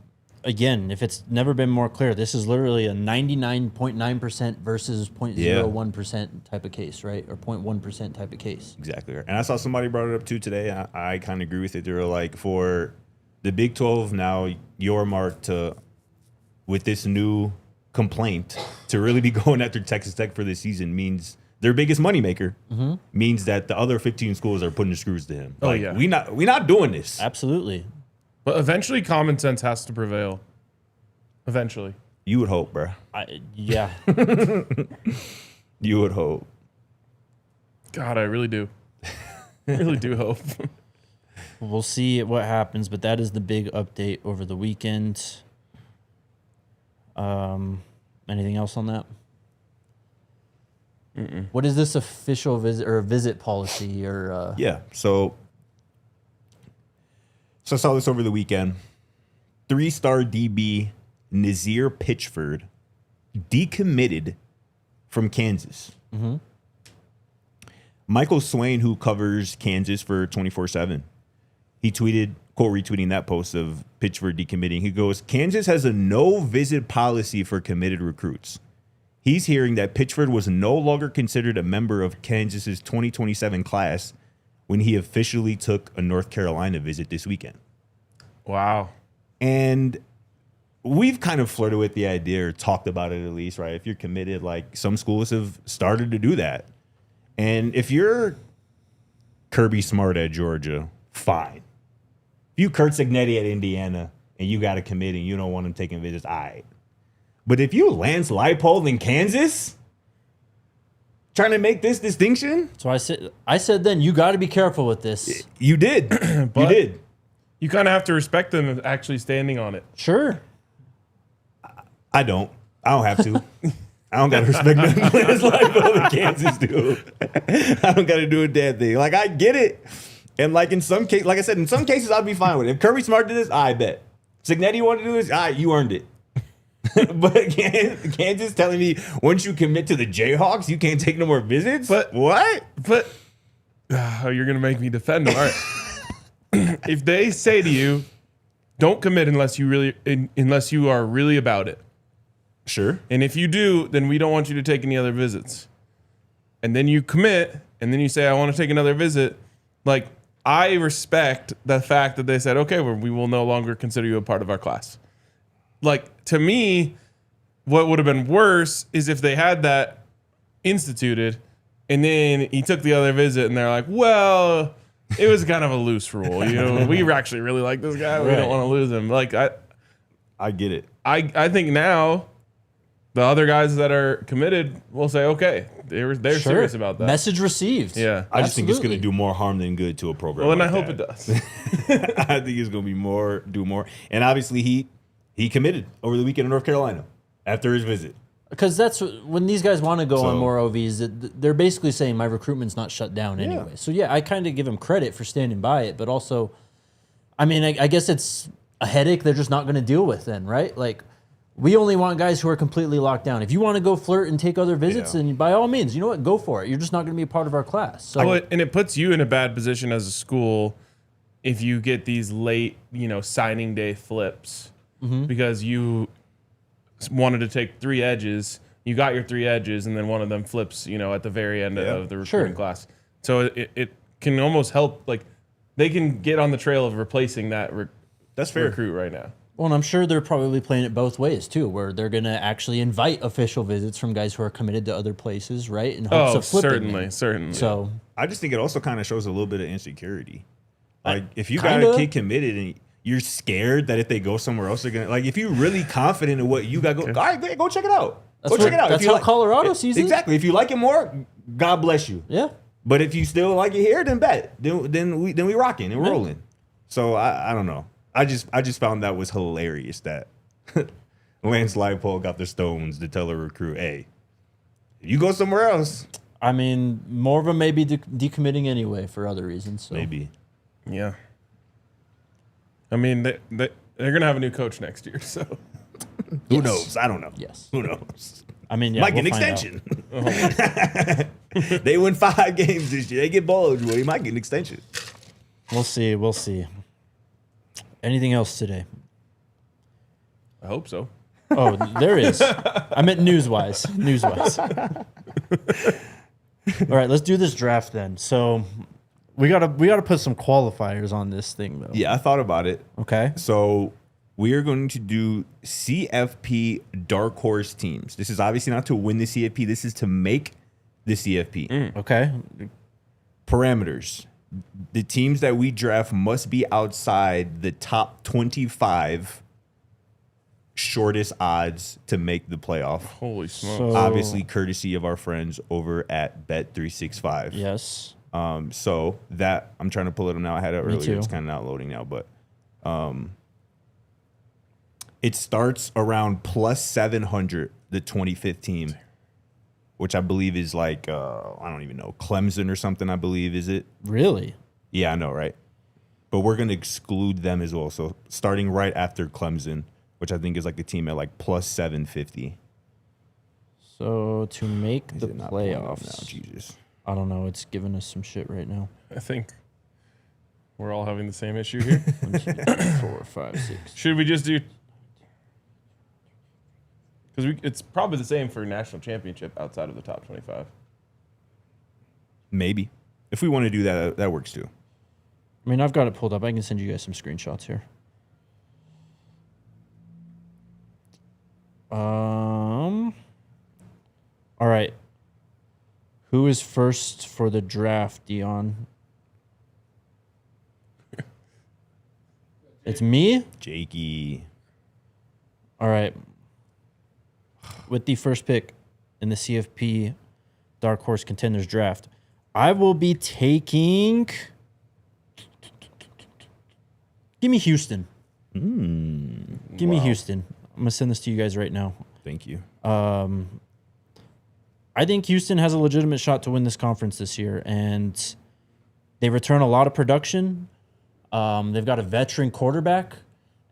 again, if it's never been more clear, this is literally a 99.9% versus 0.01% type of case, right? Or 0.1% type of case. Exactly. And I saw somebody brought it up too today. I kind of agree with it. They were like, for the Big 12 now, your mark to, with this new complaint, to really be going after Texas Tech for this season means their biggest moneymaker, means that the other 15 schools are putting the screws to him. Like, we not doing this. Absolutely. But eventually common sense has to prevail. Eventually. You would hope, bro. Yeah. You would hope. God, I really do. I really do hope. We'll see what happens, but that is the big update over the weekend. Anything else on that? What is this official visit policy or? So I saw this over the weekend. 3-star DB Nazir Pitchford decommitted from Kansas. Michael Swain, who covers Kansas for 24/7, he tweeted, quote, retweeting that post of Pitchford decommitting. He goes, Kansas has a no-visit policy for committed recruits. He's hearing that Pitchford was no longer considered a member of Kansas's 2027 class when he officially took a North Carolina visit this weekend. Wow. And we've kind of flirted with the idea or talked about it at least, right? If you're committed, like some schools have started to do that. And if you're Kirby Smart at Georgia, fine. If you Kurt Signetti at Indiana and you got a commit and you don't want him taking visits, all right. But if you Lance Leipold in Kansas trying to make this distinction. So I said then you got to be careful with this. You did. You did. You kind of have to respect them actually standing on it. Sure. I don't have to. I don't got to respect them players like the Kansas do. I don't got to do a damn thing. Like, I get it. And like in some case, like I said, in some cases, I'd be fine with it. If Kirby Smart did this, I bet. Signetti wanted to do this, you earned it. But Kansas telling me once you commit to the Jayhawks, you can't take no more visits? But what? But you're going to make me defend them. All right. If they say to you, don't commit unless you are really about it. Sure. And if you do, then we don't want you to take any other visits. And then you commit, and then you say, I want to take another visit. Like, I respect the fact that they said, okay, well, we will no longer consider you a part of our class. Like, to me, what would have been worse is if they had that instituted, and then he took the other visit, and they're like, well, it was kind of a loose rule. You know, we actually really like this guy. We don't want to lose him. Like, I get it. I think now the other guys that are committed will say, okay, they're serious about that. Message received. Yeah. I just think it's going to do more harm than good to a program. Well, and like I hope that. it does. I think it's going to do more. And obviously he committed over the weekend in North Carolina after his visit. Because that's when these guys want to go on more OVs, they're basically saying my recruitment's not shut down anyway. So yeah, I kind of give them credit for standing by it, but also, I mean, I guess it's a headache they're just not going to deal with then, right? Like, we only want guys who are completely locked down. If you want to go flirt and take other visits, then by all means, you know what, go for it. You're just not going to be a part of our class. So, and it puts you in a bad position as a school if you get these late, signing day flips because you wanted to take 3 edges. You got your 3 edges, and then one of them flips, at the very end of the recruiting class. So it can almost help, like, they can get on the trail of replacing that recruit right now. Well, and I'm sure they're probably playing it both ways, too, where they're going to actually invite official visits from guys who are committed to other places, right? In hopes of flipping certainly. So I just think it also kind of shows a little bit of insecurity. Like, if you got a kid committed and you're scared that if they go somewhere else, they're going to, like, if you're really confident in what you got, all right, go check it out. Check it out. That's how Colorado sees it. Exactly. If you like it more, God bless you. Yeah. But if you still like it here, then bet. Then we rocking and rolling. So I don't know. I just found that was hilarious that Lance Leipold got the stones to tell a recruit, hey, you go somewhere else. I mean, more of them may be decommitting anyway for other reasons. So. Maybe. Yeah. I mean, they're going to have a new coach next year, so. Who knows? I don't know. Yes. Who knows? I mean, Might get an extension. They win 5 games this year. They get bowl eligible. He might get an extension. We'll see. Anything else today? I hope so. Oh, there is. I meant news-wise. All right, let's do this draft then. So we gotta put some qualifiers on this thing, though. Yeah, I thought about it. Okay. So we are going to do CFP Dark Horse teams. This is obviously not to win the CFP. This is to make the CFP. Okay. Parameters. The teams that we draft must be outside the top 25 shortest odds to make the playoff. Holy smokes. So, Obviously, courtesy of our friends over at Bet365. yes. So that, I'm trying to pull it up now. I had it earlier. too. It's kind of not loading now, but it starts around plus 700, the 25th team, which I believe is like, I don't even know, Clemson or something, I believe, is it? Really? Yeah, I know, right? But we're going to exclude them as well. So starting right after Clemson, which I think is like a team at like plus 750. So to make the Is it not pulling up playoffs, now? Jesus. I don't know. It's giving us some shit right now. I think we're all having the same issue here. 1, 2, 3, 4, 5, 6. Should we just do... Because it's probably the same for national championship outside of the top 25. Maybe. If we want to do that, that works too. I mean, I've got it pulled up. I can send you guys some screenshots here. All right. Who is first for the draft, Dion? It's me? Jakey. All right. With the first pick in the CFP Dark Horse Contenders draft, I will be taking Give me Houston. Give me Houston. I'm going to send this to you guys right now. Thank you. I think Houston has a legitimate shot to win this conference this year, and they return a lot of production. They've got a veteran quarterback,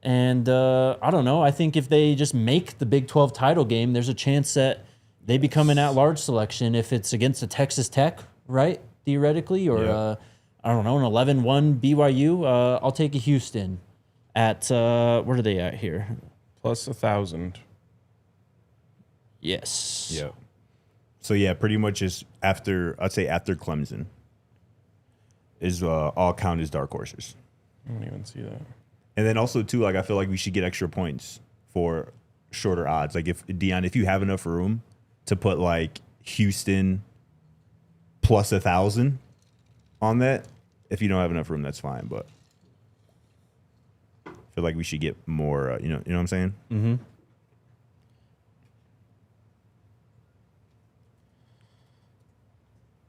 and I don't know. I think if they just make the Big 12 title game, there's a chance that they become an at-large selection if it's against a Texas Tech, right, theoretically, or I don't know, an 11-1 BYU. I'll take a Houston at where are they at here? Plus 1,000. Yes. Yeah. So yeah, pretty much is after Clemson is all count as dark horses. I don't even see that. And then also too, like I feel like we should get extra points for shorter odds. Like if you have enough room to put like Houston plus 1,000 on that. If you don't have enough room, that's fine. But I feel like we should get more. You know what I'm saying? Mm-hmm.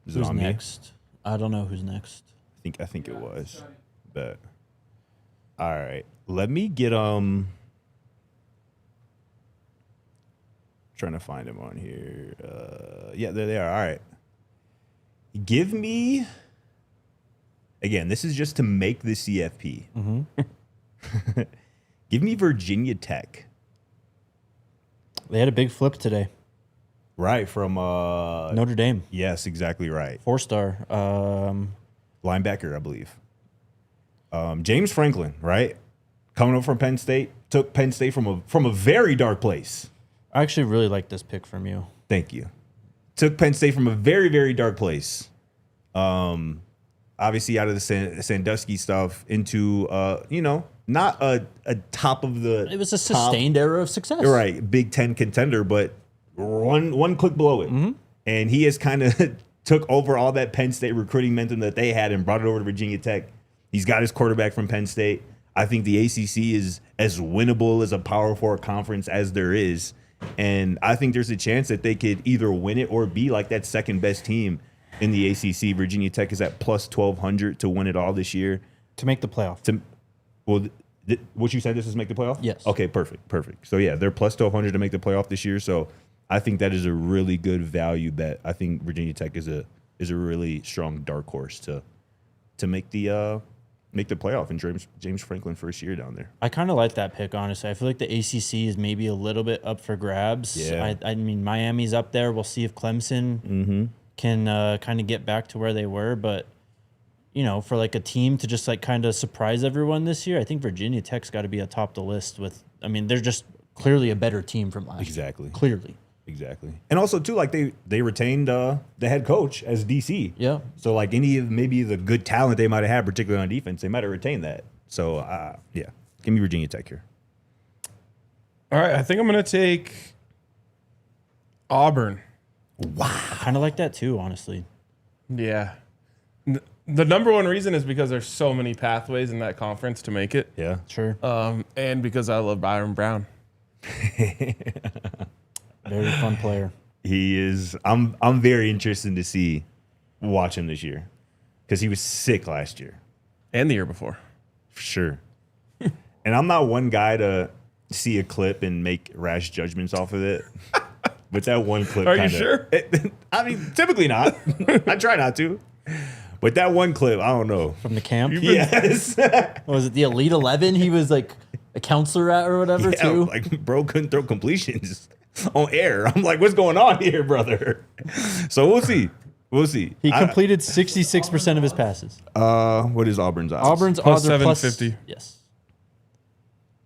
Is it Who's on next? I don't know who's next. I think it was. But all right, let me get trying to find them on here. Yeah, there they are. All right, give me. Again, this is just to make the CFP. Mm-hmm. Give me Virginia Tech. They had a big flip today. Right, from Notre Dame. Yes, exactly right. 4-star. Linebacker, I believe. James Franklin, right? Coming up from Penn State. Took Penn State from a very dark place. I actually really like this pick from you. Thank you. Took Penn State from a very, very dark place. Obviously out of the Sandusky stuff into, not a top of the It was a sustained era of success. Right, Big Ten contender, but one click below it. Mm-hmm. And he has kind of took over all that Penn State recruiting momentum that they had and brought it over to Virginia Tech. He's got his quarterback from Penn State. I think the ACC is as winnable as a Power 4 conference as there is. And I think there's a chance that they could either win it or be like that second best team in the ACC. Virginia Tech is at plus 1,200 to win it all this year. To make the playoff. What you said, this is make the playoff? Yes. Okay, perfect. So, yeah, they're plus 1,200 to make the playoff this year. So, I think that is a really good value bet. I think Virginia Tech is a really strong dark horse to make the playoff in James Franklin first year down there. I kind of like that pick, honestly. I feel like the ACC is maybe a little bit up for grabs. Yeah. I mean, Miami's up there. We'll see if Clemson can kind of get back to where they were. But, for like a team to just like kind of surprise everyone this year, I think Virginia Tech's got to be atop the list with, they're just clearly a better team from last year. Exactly. Clearly. Exactly. And also, too, like they retained the head coach as DC. Yeah. So, like any of maybe the good talent they might have had, particularly on defense, they might have retained that. So, yeah. Give me Virginia Tech here. All right. I think I'm going to take Auburn. Wow. I kind of like that too, honestly. Yeah. The number one reason is because there's so many pathways in that conference to make it. Yeah. Sure. And because I love Byron Brown. Very fun player. He is. I'm very interested to watch him this year because he was sick last year And the year before. for sure. And I'm not one guy to see a clip and make rash judgments off of it. But that one clip, Are you sure? Typically not. I try not to. But that one clip, I don't know. From the camp? Yes. Was it the Elite 11 he was like a counselor at or whatever too? Like, bro couldn't throw completions on air. I'm like, what's going on here, brother? So we'll see. He completed 66% of his passes. What is Auburn's odds? Auburn's Plus odds are plus 750. Yes.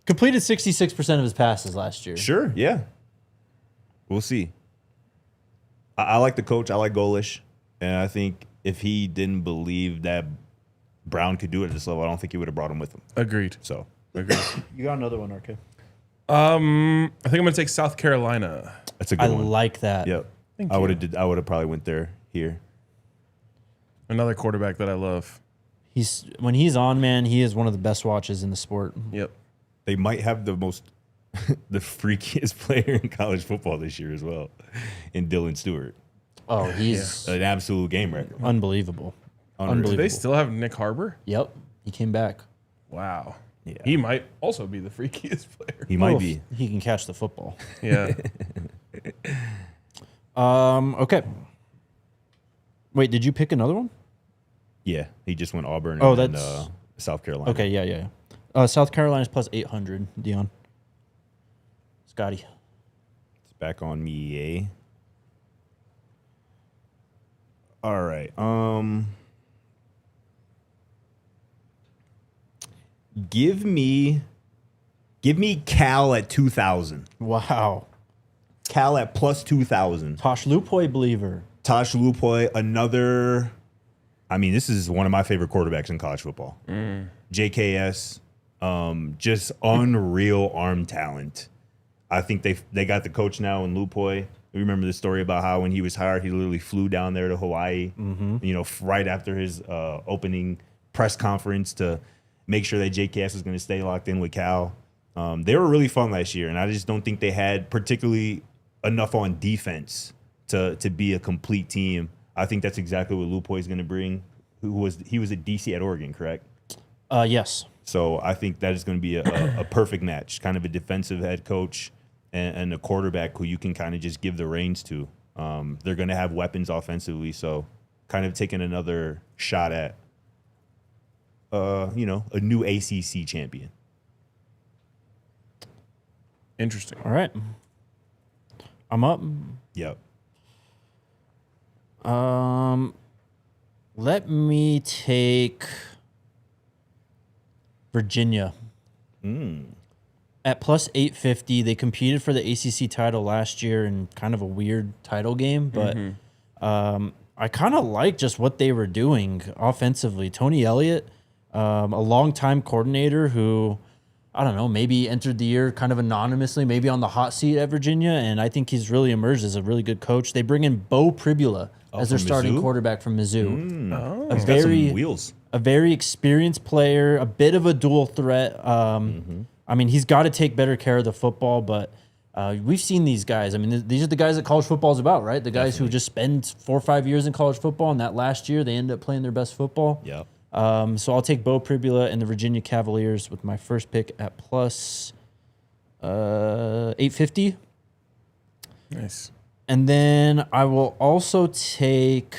Completed 66% of his passes last year. Sure, yeah. We'll see. I like the coach. I like Golish. And I think if he didn't believe that Brown could do it at this level, I don't think he would have brought him with him. Agreed. So, Agreed. You got another one, RK. I think I'm going to take South Carolina. that's a good I one. like that. Yep. Thank I you. would have probably went here. Another quarterback that I love. When he's on, man, he is one of the best watches in the sport. Yep. They might have the freakiest player in college football this year as well, in Dylan Stewart. Oh, he's An absolute game record. unbelievable. Unreal. Do Unbelievable. they still have Nick Harbor? Yep, he came back. Wow. Yeah. He might also be the freakiest player. He might be. He can catch the football. Yeah. Okay. Wait, did you pick another one? Yeah, he just went Auburn Oh, and that's- South Carolina. Okay, yeah. South Carolina's plus 800, Dion. Scotty. It's back on me, eh? All right. Give me Cal at 2,000. Wow. Cal at plus 2,000. Tosh Lupoi believer. Tosh Lupoi, another. I mean, this is one of my favorite quarterbacks in college football. JKS, just unreal arm talent. I think they got the coach now in Lupoi. You remember the story about how when he was hired, he literally flew down there to Hawaii, right after his opening press conference to make sure that JKS was going to stay locked in with Cal. They were really fun last year, and I just don't think they had particularly enough on defense to be a complete team. I think that's exactly what Lupoi is going to bring. He was a DC at Oregon, correct? Yes. So I think that is going to be a perfect match, kind of a defensive head coach and a quarterback who you can kind of just give the reins to. They're going to have weapons offensively, so kind of taking another shot at, a new ACC champion. Interesting. All right. I'm up. Yep. Let me take Virginia. At plus 850, they competed for the ACC title last year in kind of a weird title game, but I kind of like just what they were doing offensively. Tony Elliott, a longtime coordinator who, I don't know, maybe entered the year kind of anonymously, maybe on the hot seat at Virginia, and I think he's really emerged as a really good coach. They bring in Bo Pribula as their starting quarterback from Mizzou. He's got some wheels. A very experienced player, a bit of a dual threat. I mean, he's got to take better care of the football, but we've seen these guys. I mean, these are the guys that college football is about, right? The guys who just spend 4 or 5 years in college football, and that last year they end up playing their best football. Yep. So I'll take Bo Pribula and the Virginia Cavaliers with my first pick at plus 850. Nice. And then I will also take...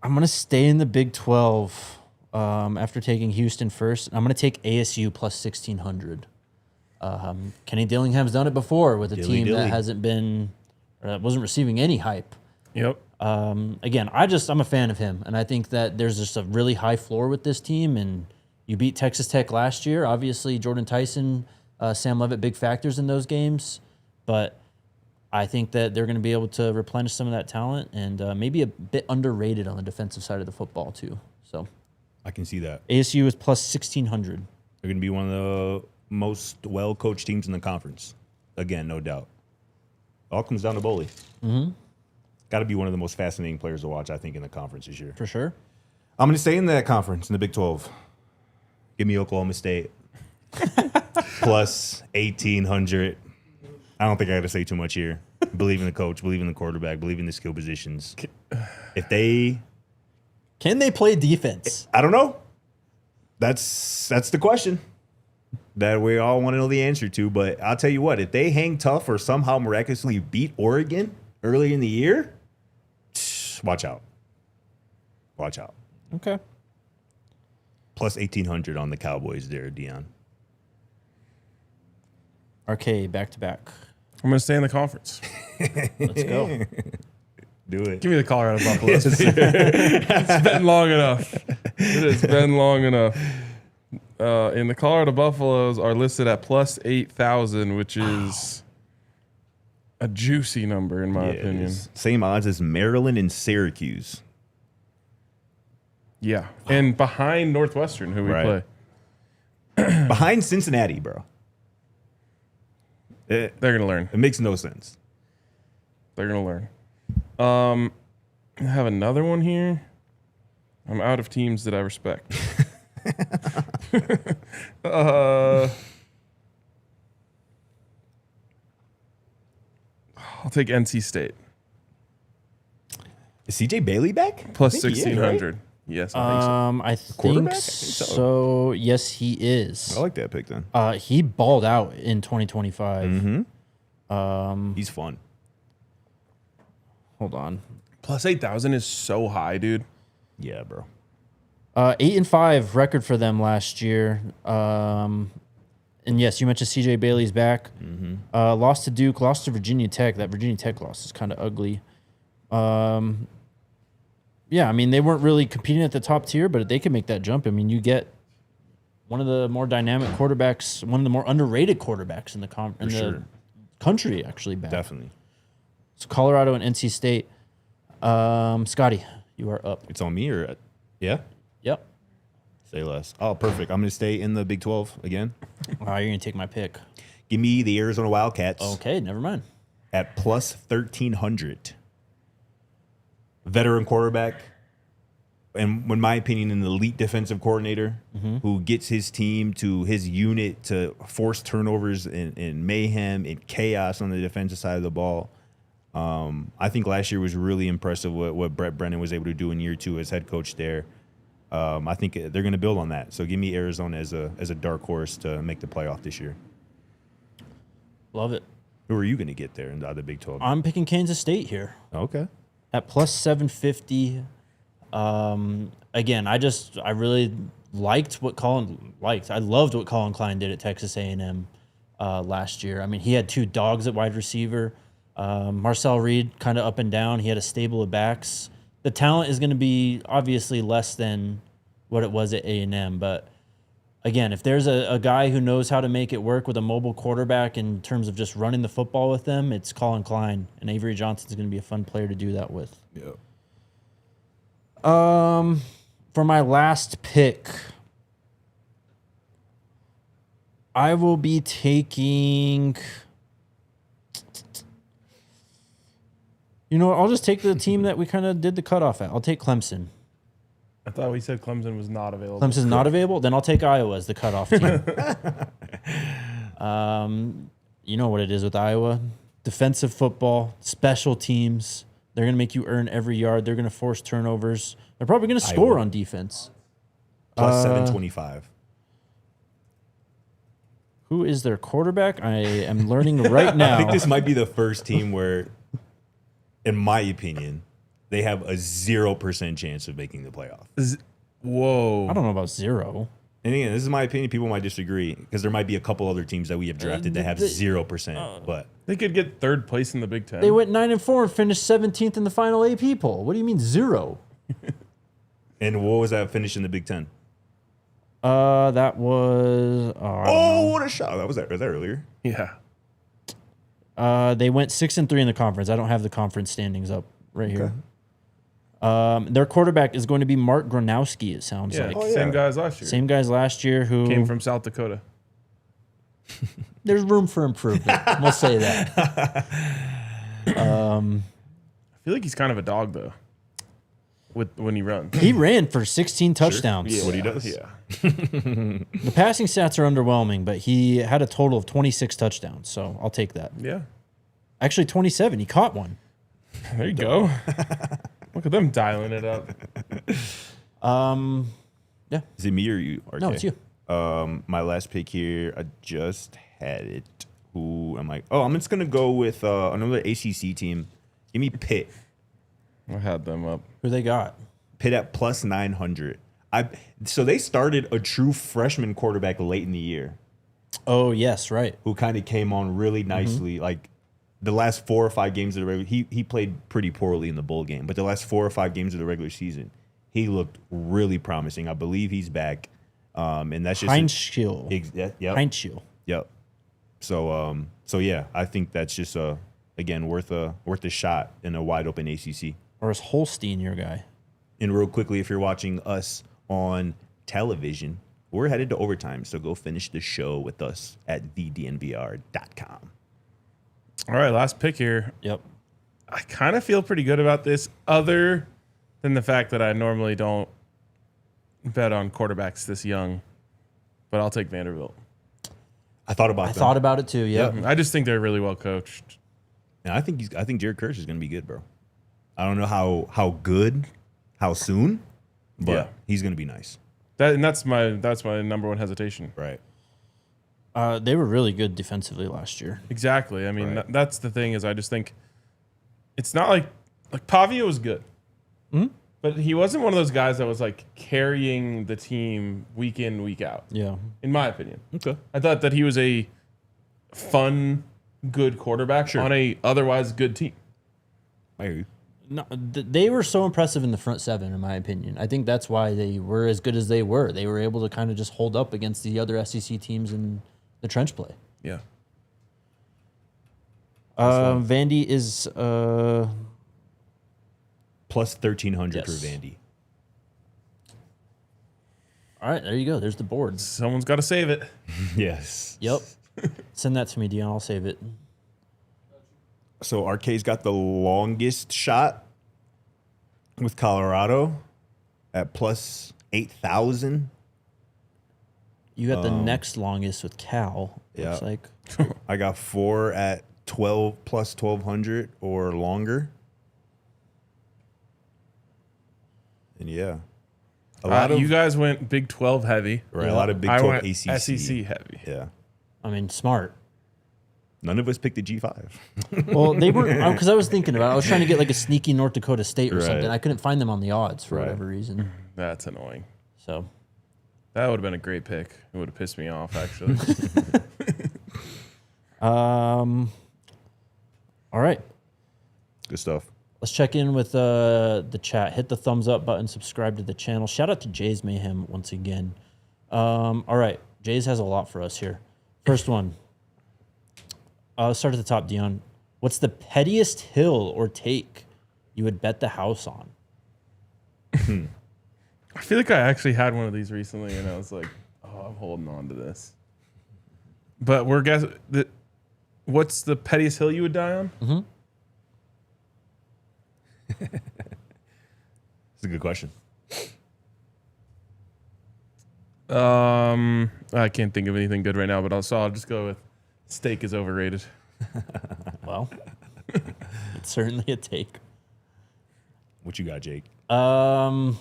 I'm going to stay in the Big 12 after taking Houston first. I'm going to take ASU plus 1,600. Kenny Dillingham's done it before with a team that hasn't been... wasn't receiving any hype. Yep. Again, I'm a fan of him, and I think that there's just a really high floor with this team, and you beat Texas Tech last year. Obviously, Jordan Tyson, Sam Leavitt, big factors in those games, but I think that they're going to be able to replenish some of that talent and maybe a bit underrated on the defensive side of the football too. So I can see that. ASU is plus 1,600. They're going to be one of the most well-coached teams in the conference. Again, no doubt. All comes down to Boley. Got to be one of the most fascinating players to watch, I think, in the conference this year. For sure. I'm going to stay in that conference, in the Big 12. Give me Oklahoma State. Plus 1,800. I don't think I got to say too much here. Believe in the coach, believe in the quarterback, believe in the skill positions. If they... Can they play defense? I don't know. That's the question that we all want to know the answer to. But I'll tell you what, if they hang tough or somehow miraculously beat Oregon early in the year, watch out. Watch out. Okay. Plus 1,800 on the Cowboys there, Dion. RK, back-to-back. I'm going to stay in the conference. Let's go. Do it. Give me the Colorado Buffaloes. It's been long enough. It has been long enough. And the Colorado Buffaloes are listed at plus 8,000, which is a juicy number in my opinion. Same odds as Maryland and Syracuse. Yeah. And behind Northwestern, who we play. Behind Cincinnati, bro. They're going to learn. It makes no sense. They're going to learn. I have another one here. I'm out of teams that I respect. I'll take NC State. Is CJ Bailey back? Plus 1,600. Yes, I think so. I think so. Yes, he is. I like that pick then. He balled out in 2025. Mm-hmm. He's fun. Hold on. Plus 8,000 is so high, dude. Yeah, bro. 8-5 record for them last year. And yes, you mentioned CJ Bailey's back. Lost to Duke, lost to Virginia Tech. That Virginia Tech loss is kind of ugly. Yeah, I mean, they weren't really competing at the top tier, but they can make that jump. I mean, you get one of the more dynamic quarterbacks, one of the more underrated quarterbacks in the country, actually, back. Definitely. So Colorado and NC State. Scotty, you are up. It's on me or yeah? Yep. Say less. Oh, perfect. I'm going to stay in the Big 12 again. You're going to take my pick. Give me the Arizona Wildcats. Okay, never mind. At plus 1,300. Veteran quarterback, and in my opinion, an elite defensive coordinator who gets his team to his unit to force turnovers and mayhem and chaos on the defensive side of the ball. I think last year was really impressive what Brett Brennan was able to do in year 2 as head coach there. I think they're going to build on that. So give me Arizona as a dark horse to make the playoff this year. Love it. Who are you going to get there in the other Big 12? I'm picking Kansas State here. Okay. At plus 750. Again, I really liked what Colin liked. I loved what Colin Klein did at Texas A&M last year. I mean, he had 2 dogs at wide receiver. Marcel Reed kind of up and down. He had a stable of backs. The talent is going to be obviously less than what it was at A&M, but again, if there's a guy who knows how to make it work with a mobile quarterback in terms of just running the football with them, it's Colin Klein, and Avery Johnson's going to be a fun player to do that with. Yeah. For my last pick, I will be taking. You know what? I'll just take the team that we kind of did the cutoff at. I'll take Clemson. I thought we said Clemson was not available. Clemson's not available? Then I'll take Iowa as the cutoff team. You know what it is with Iowa. Defensive football, special teams. They're going to make you earn every yard. They're going to force turnovers. They're probably going to score on defense. Plus 725. Who is their quarterback? I am learning right now. I think this might be the first team where, in my opinion, they have a 0% chance of making the playoff. Whoa. I don't know about 0. And again, this is my opinion. People might disagree because there might be a couple other teams that we have drafted that have 0%. But they could get 3rd place in the Big Ten. They went 9-4 and finished 17th in the final AP poll. What do you mean 0? And what was that finish in the Big Ten? That was. What a shot! Was that earlier? Yeah. They went 6-3 in the conference. I don't have the conference standings up right here. Their quarterback is going to be Mark Gronowski, it sounds like. Same guy as last year. Same guys last year who came from South Dakota. There's room for improvement. We'll say that. I feel like he's kind of a dog though. When he runs, he ran for 16 touchdowns. Yeah, what he does. Yeah. The passing stats are underwhelming, but he had a total of 26 touchdowns. So I'll take that. Yeah. Actually, 27. He caught one. There you go. Look at them dialing it up. Yeah. Is it me or you? RK? No, it's you. My last pick here, I just had it. Who am I? Oh, I'm just gonna go with another ACC team. Give me Pitt. I had them up. Who they got? Pitt at plus 900. So they started a true freshman quarterback late in the year. Oh, yes, right. Who kind of came on really nicely. Like the last 4 or 5 games of the regular, he played pretty poorly in the bowl game, but the last 4 or 5 games of the regular season, he looked really promising. I believe he's back, and that's just Heinzschiel. Yep. Heinzschiel. Yep. So yeah, I think that's just again worth a shot in a wide open ACC. Or is Holstein your guy? And real quickly, if you're watching us on television, we're headed to overtime, so go finish the show with us at thednvr.com. All right, last pick here. Yep. I kind of feel pretty good about this, other than the fact that I normally don't bet on quarterbacks this young, but I'll take Vanderbilt. I thought about it too. Yep. I just think they're really well coached. And I think Jared Kirsch is going to be good, bro. I don't know how good, how soon, but he's going to be nice. That's my number one hesitation. Right. They were really good defensively last year. Exactly. I mean, that's the thing is I just think it's not like Pavia was good. Mm-hmm. But he wasn't one of those guys that was like carrying the team week in, week out. Yeah. In my opinion. Okay. I thought that he was a fun, good quarterback on a otherwise good team. I hear you. No, they were so impressive in the front seven, in my opinion. I think that's why they were as good as they were. They were able to kind of just hold up against the other SEC teams in the trench play. Yeah. Vandy is plus 1,300 for Yes. Vandy. all right. There you go. There's the boards. Someone's got to save it. Yes. Yep. Send that to me, Dion. I'll save it. So RK's got the longest shot with Colorado at plus 8,000. You got the next longest with Cal. Looks Yeah. like. I got 4 at 12 plus 1,200 or longer. And yeah, a lot of You guys went Big 12 heavy. right, a lot of Big I 12 went ACC. SEC heavy. Yeah, I mean, smart. none of us picked the G5. Well, they were because I was thinking about it. I was trying to get like a sneaky North Dakota State or Right. something. I couldn't find them on the odds for Right. whatever reason. That's annoying. So That would have been a great pick. It would have pissed me off, actually. all right. Good stuff. Let's check in with the chat. Hit the thumbs up button. Subscribe to the channel. Shout out to Jay's Mayhem once again. All right. Jay's has a lot for us here. First one. Let's start at the top, Dion. What's the pettiest hill or take you would bet the house on? I feel like I actually had one of these recently, and I was like, oh, I'm holding on to this. But we're guessing that. What's the pettiest hill you would die on? Mm-hmm. It's a good question. I can't think of anything good right now, but I'll just go with steak is overrated. Well, it's certainly a take. What you got, Jake? Only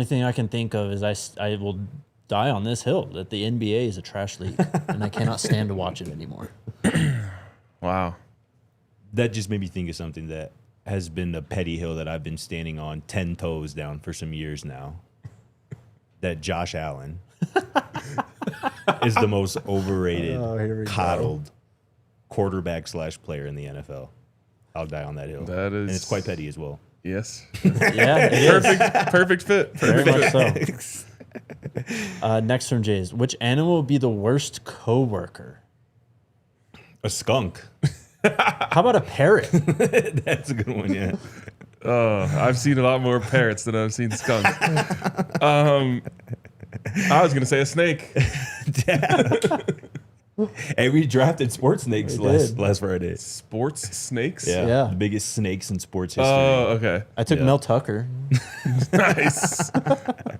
thing I can think of is I will die on this hill that the NBA is a trash league and I cannot stand to watch it anymore. Wow. That just made me think of something that has been a petty hill that I've been standing on 10 toes down for some years now. That Josh Allen is the most overrated, coddled quarterback / player in the NFL. I'll die on that hill. That is, and it's quite petty as well. Yes. Yeah, it is. Perfect fit. Very much so. Next from Jay's. Which animal would be the worst coworker? A skunk. How about a parrot? That's a good one, yeah. I've seen a lot more parrots than I've seen skunks. I was gonna say a snake. Hey, we drafted sports snakes last Friday. Sports snakes? Yeah. The biggest snakes in sports history. Oh, okay. I took Yeah. Mel Tucker. Nice.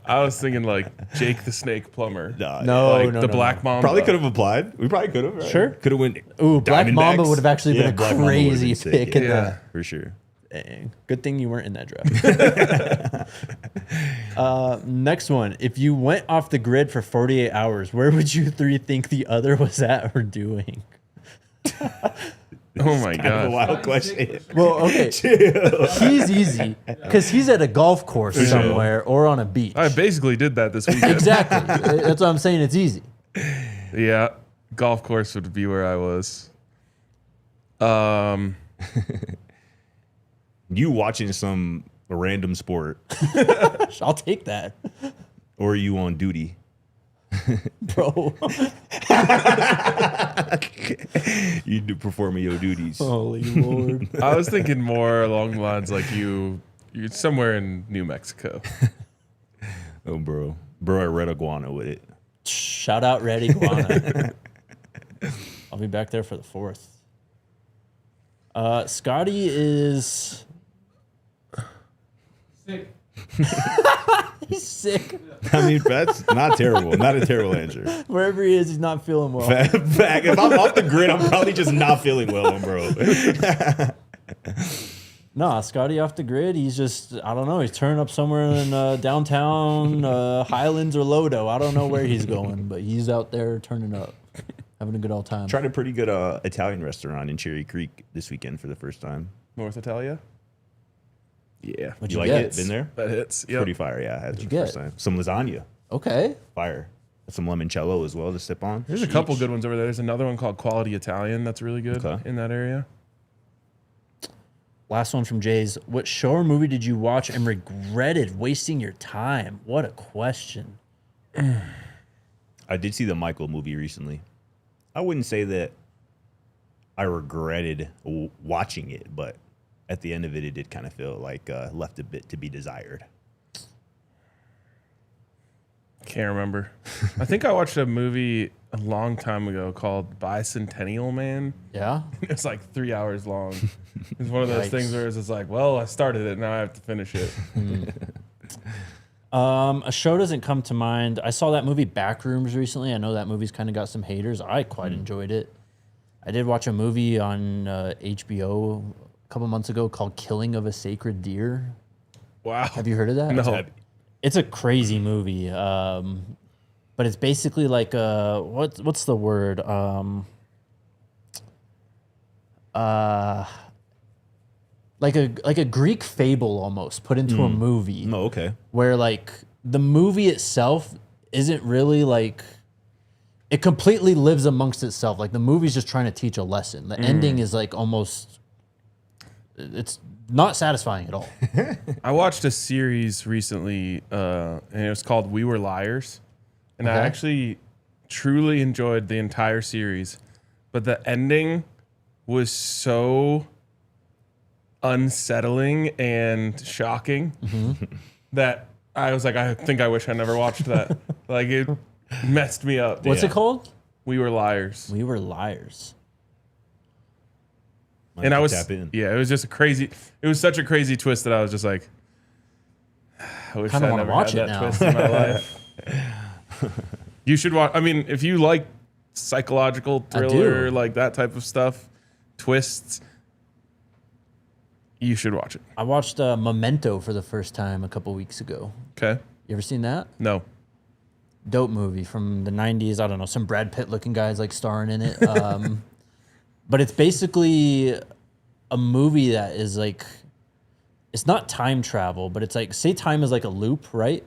I was thinking like Jake the Snake Plumber. Nah, No, Like no, the no, Black Mamba. Probably could have applied. We probably could have. Right? Sure. Could have went. Ooh, Black Diamondbacks. Mamba would have actually been Black a Mamba would've crazy been sick, pick in yeah, that. for sure. Dang. Good thing you weren't in that draft. Next one. If you went off the grid for 48 hours, where would you three think the other was at or doing? Oh my Kind of a god. wild question. Well, okay. He's easy because he's at a golf course somewhere or on a beach. I basically did that this weekend. Exactly. That's what I'm saying. It's easy. Yeah. Golf course would be where I was. You watching some random sport, I'll take that, or are you on duty? bro. You do performing your duties. Holy Lord. I was thinking more along the lines like you're somewhere in New Mexico. Oh, bro. Bro, I read iguana with it. Shout out Red Iguana. I'll be back there for the 4th. Scotty is Sick. he's sick. I mean, that's not terrible. Not a terrible answer. Wherever he is, he's not feeling well. Fact, if I'm off the grid, I'm probably just not feeling well, bro. No, Scotty off the grid. He's just, I don't know. He's turning up somewhere in downtown Highlands or Lodo. I don't know where he's going, but he's out there turning up, having a good old time. Tried a pretty good Italian restaurant in Cherry Creek this weekend for the first time. North Italia? Yeah. What'd You like get? it? Been there? That hits. Yep. Pretty fire, yeah. I had it you the first get? time. Some lasagna. Okay. Fire. Some limoncello as well to sip on. There's a couple good ones over there. There's another one called Quality Italian that's really good in that area. Last one from Jay's. What show or movie did you watch and regretted wasting your time? What a question. I did see the Michael movie recently. I wouldn't say that I regretted watching it, but at the end of it, it did kind of feel like left a bit to be desired. Can't remember. I think I watched a movie a long time ago called Bicentennial Man. Yeah? It's like 3 hours long. It's one of those things where it's just like, well, I started it, now I have to finish it. A show doesn't come to mind. I saw that movie Backrooms recently. I know that movie's kind of got some haters. I quite enjoyed it. I did watch a movie on HBO a couple months ago called Killing of a Sacred Deer. Wow. Have you heard of that? No. It's a crazy movie. But it's basically like what's the word? Like a Greek fable almost put into a movie. Oh, okay. Where like the movie itself isn't really like, it completely lives amongst itself. Like the movie's just trying to teach a lesson. The ending is like almost, it's not satisfying at all. I watched a series recently, and it was called We Were Liars. And I actually truly enjoyed the entire series. But the ending was so unsettling and shocking that I was like, I think I wish I never watched that. Like, it messed me up. What's it called? We Were Liars. We Were Liars. And I was, it was just it was such a crazy twist that I was just like, I wish I never watch had it that now. twist in my life. You should watch. I mean, if you like psychological thriller, like that type of stuff, twists, you should watch it. I watched Memento for the first time a couple weeks ago. Okay. You ever seen that? No. Dope movie from the 90s. I don't know, some Brad Pitt looking guys like starring in it. But it's basically a movie that is like, it's not time travel, but it's like, say time is like a loop, right?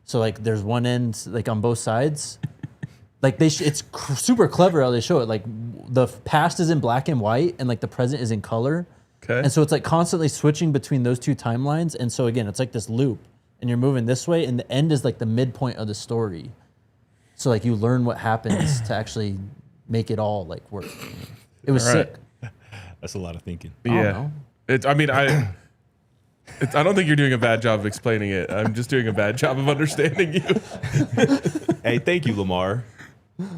So like there's one end like on both sides. Like it's super clever how they show it. Like the past is in black and white and like the present is in color. Okay. And so it's like constantly switching between those two timelines. And so again, it's like this loop and you're moving this way and the end is like the midpoint of the story. So like you learn what happens to actually make it all like work. It was sick. That's a lot of thinking. Yeah. I don't think you're doing a bad job of explaining it. I'm just doing a bad job of understanding you. Hey, thank you, Lamar.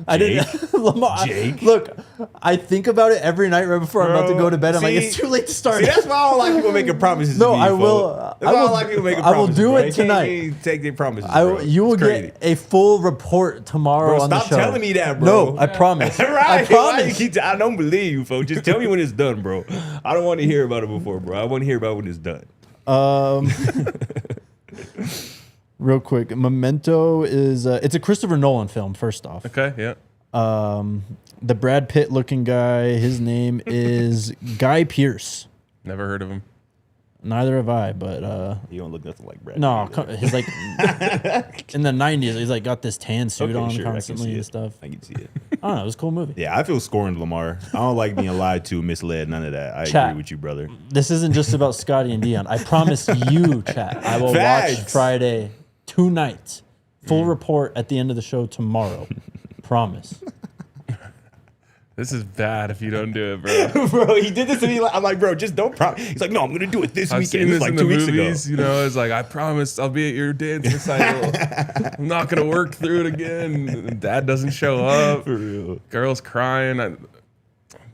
I didn't. Lamar, Jake. Look, I think about it every night right before I'm about to go to bed. I'm like, it's too late to start. See, that's why I don't like people making promises. No, to me, I will. That's why I don't like people making I will promises. do bro. it tonight. You can't take their promises. You will get a full report tomorrow Bro, on the show. stop telling me that, bro. No, I promise. Right? I promise. I don't believe you, folks. Just tell me when it's done, bro. I don't want to hear about it before, bro. I want to hear about when it's done. Real quick, Memento is it's a Christopher Nolan film. First off, Okay, yeah. the Brad Pitt looking guy, his name is Guy Pearce. Never heard of him. Neither have I, but You don't look nothing like Brad. no, Pitt, he's like in the 90s. He's like got this tan suit okay, on sure, constantly I can see and it. stuff. I can see it. I don't know. It was a cool movie. Yeah, I feel scorned, Lamar. I don't like being lied to, misled, none of that. I Chat. agree with you, brother. This isn't just about Scotty and Dion. I promise you, chat. I will watch Facts. Friday tonight. Full report at the end of the show tomorrow. Promise. This is bad if you don't do it, bro. Bro, he did this to me. I'm like, bro, just don't promise. He's like, no, I'm going to do it this I've weekend. seen This this was like in 2 the weeks movies, ago. you know, it's like, I promise I'll be at your dance recital. I'm not going to work through it again. Dad doesn't show up. For real. Girl's crying.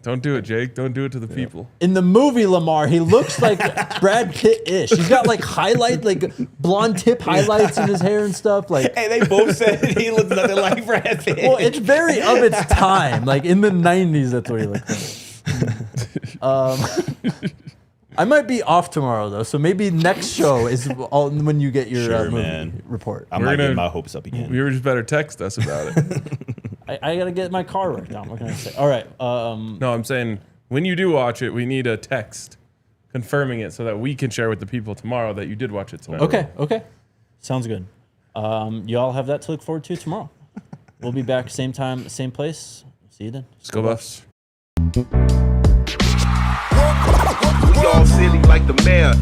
Don't do it, Jake. Don't do it to the people. In the movie, Lamar, he looks like Brad Pitt-ish. He's got like highlight, like blonde tip highlights in his hair and stuff. Like, Hey, they both said he looks nothing like Brad Pitt. well, it's very of its time. Like in the 90s, that's what he looked like. I might be off tomorrow though, so maybe next show is all when you get your movie report. I might get my hopes up again. You just better text us about it. I gotta get my car worked on. What can I say? All right. No, I'm saying when you do watch it, we need a text confirming it so that we can share with the people tomorrow that you did watch it tonight. Okay. Sounds good. You all have that to look forward to tomorrow. We'll be back same time, same place. See you then. Let's go Buffs. We all silly like the mayor.